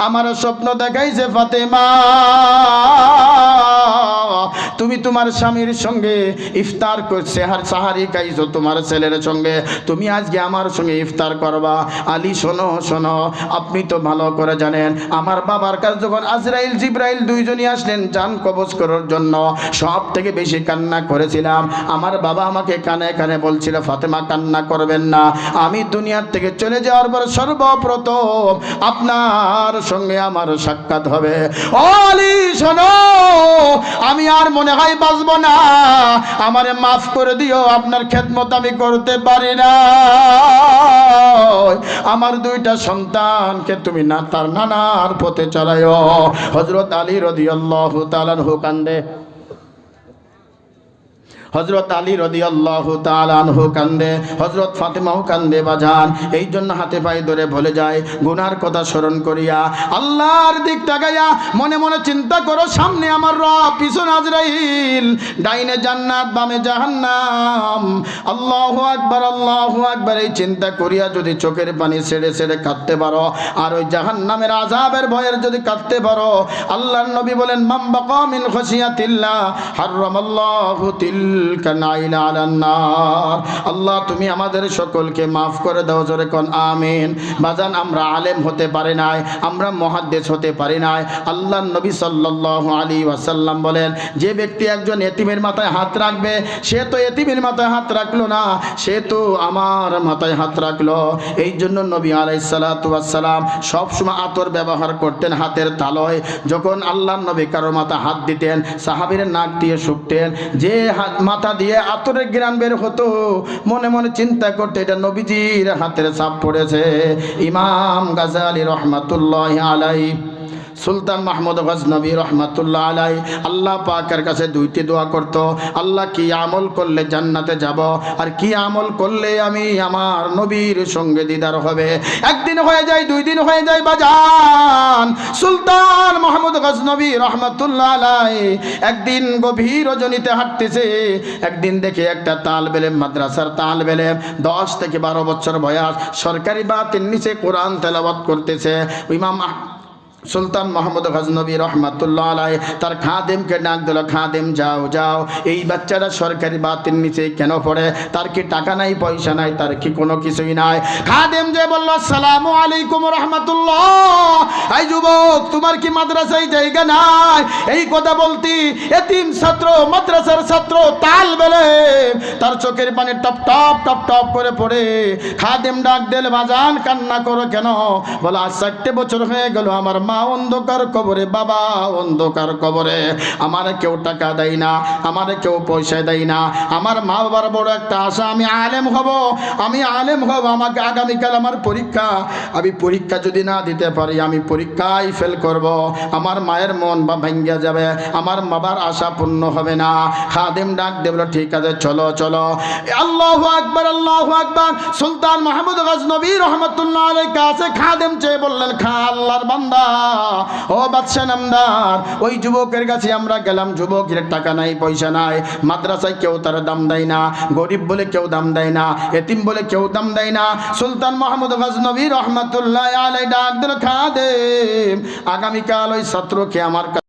আমার স্বপ্ন দেখাইছে, ফাতেমা তুমি তোমার স্বামীর সঙ্গে ইফতার করছে, আর সাহারি খাইছো তোমার ছেলের সঙ্গে, তুমি আজকে আমার সঙ্গে ইফতার করবা। আলী শোনো শোনো, আপনি তো ভালো করে জানেন আমার বাবার কাছে যখন আজরাইল জিব্রাইল দুইজনই আসলেন জান কবজ করার জন্য, সব থেকে বেশি কান্না করেছিলাম। আমার বাবা আমাকে কানে কানে বলছিল, ফাতেমা কান্না করবেন না, আমি দুনিয়ার থেকে চলে যাওয়ার পর সর্বপ্রথম আপনার সঙ্গে আমার সাক্ষাৎ হবে। ও আলী শোনো, আমি আর মনে হয় বাঁচবো না, আমারে মাফ করে দিও, আপনার খেদমত আমি করতে পারি না। আমার দুইটা সন্তানকে তুমি না তার নানার পথে চালায়ো। হযরত আলী রাদিয়াল্লাহু তাআলা আনহু কান্দে, হযরত আলী রাদিয়াল্লাহু তাআলা আনহু কান্দে, হযরত ফাতেমাও কান্দে। বাজান, এই জন্য হাতে পায়ে ধরে বলে যায়, গুনার কথা স্মরণ করিয়া আল্লাহর দিক তাকাইয়া মনে মনে চিন্তা করো, সামনে আমার রব, পিছনে আজরাইল, ডাইনে জান্নাত, বামে জাহান্নাম। আল্লাহু আকবার, আল্লাহু আকবার। এই চিন্তা করিয়া যদি চোখের পানি ছেড়ে ছেড়ে কাঁদতে পারো, আর ওই জাহান্নামের আযাবের ভয়ের যদি কাঁদতে পারো, আল্লাহর নবী বলেন, মান বাকা মিন খাশিয়াতিল্লাহ হারামাল্লাহু আল্লাহ তুমি আমাদের সকলকে মাফ করে দাও, জোরে কোন আমিন। বাজান, আমরা আলেম হতে পারি নাই, আমরা মুহাদ্দিস হতে পারি নাই। আল্লাহর নবী সাল্লাল্লাহু আলাইহি ওয়াসাল্লাম বলেন, যে ব্যক্তি একজন এতিমের মাথায় হাত রাখবে, সে তো এতিমের মাথায় হাত রাখলো না, সে তো আমার মাথায় হাত রাখলো। এই জন্য নবী আলাইহিস সালাতু ওয়াস সালাম সবসময় আতর ব্যবহার করতেন হাতের তালয়। যখন আল্লাহর নবী কারো মাথা হাত দিতেন, সাহাবীরা নাক দিয়ে শুকতেন, যে মাথা দিয়ে আতরের ঘ্রাণ বের হতো, মনে মনে চিন্তা করতে এটা নবীজির হাতের ছাপ পড়েছে। ইমাম গাজালি রহমাতুল্লাহি আলাইহি, সুলতান মাহমুদ গজনবী রহমাতুল্লাহ আলাই আল্লাহ পাকের কাছে দুইটি দোয়া করত, আল্লাহ কি আমল করলে জান্নাতে যাব, আর কি আমল করলে আমি আমার নবীর সঙ্গে দিদার হবে। একদিন হয়ে যায়, দুই দিন হয়ে যায়, বাজান সুলতান মাহমুদ গজনবী রহমাতুল্লাহ আলাই একদিন গভীর রজনীতে হাঁটতেছে। একদিন দেখে একটা তালবেলেম, মাদ্রাসার তালবেলেম, 10 থেকে 12 বছর বয়স, সরকারি বাতির নিচে কোরআন তেলাওয়াত করতেছে। ইমাম সুলতান মাহমুদ গজনবী রহমাতুল্লাহ আলাই তার খাদেমকে ডাক দিল, খাদেম যাও যাও, এই বাচ্চারা সরকারি বাতির নিচে কেন পড়ে? তার কি টাকা নাই, পয়সা নাই, তার কি কোনো কিছুই নাই? খাদেম যে বলল, আসসালামু আলাইকুম রহমাতুল্লাহ, এই যুবক তোমার কি মাদ্রাসায় জায়গা নাই? এই কথা বলতি এতিম ছাত্র, মাদ্রাসার ছাত্র, তাল বেলে তার চোখের পানি টপ টপ টপ টপ করে পড়ে। খাদেম ডাক দিল, বাজান কান্না করো কেন? বলো, আজ 4 বছর হয়ে গেল আমার মা মা অন্ধকার কবরে, বাবা অন্ধকার কবরে, আমার কেউ টাকা দেয় না, আমার কেউ পয়সা দেয় না। আমার মা বাবার বড় একটা আশা, আমি আলেম হব, আমি আলেম হব, আমাকে আগামীকাল আমার পরীক্ষা, আমি পরীক্ষা যদি না দিতে পারি আমি পরীক্ষায় ফেল করব, আমার মায়ের মন বা ভেঙ্গে যাবে, আমার বাবার আশা পূর্ণ হবে না। খাদেম ডাক দেবল, ঠিক আছে চলো চলো। আল্লাহু আকবার, আল্লাহু আকবার। সুলতান মাহমুদ গজনবী রহমতুল্লাহ আলাইহি কাছে খাদেম চেয়ে বললেন, খা আল্লাহর বান্দা, ও বাদশাহ নামদার, ওই যুবকের কাছে আমরা গেলাম, যুবকের টাকা নাই, পয়সা নাই, মাদ্রাসায় কেউ তার দাম দেয় না, গরিব বলে কেউ দাম দেয় না, এতিম বলে কেউ দাম দেয় না। সুলতান মাহমুদ গজনবী রহমতুল্লাহ আলাইহি ডাক দিল, খাদেম, আগামীকাল ওই ছাত্রকে আমার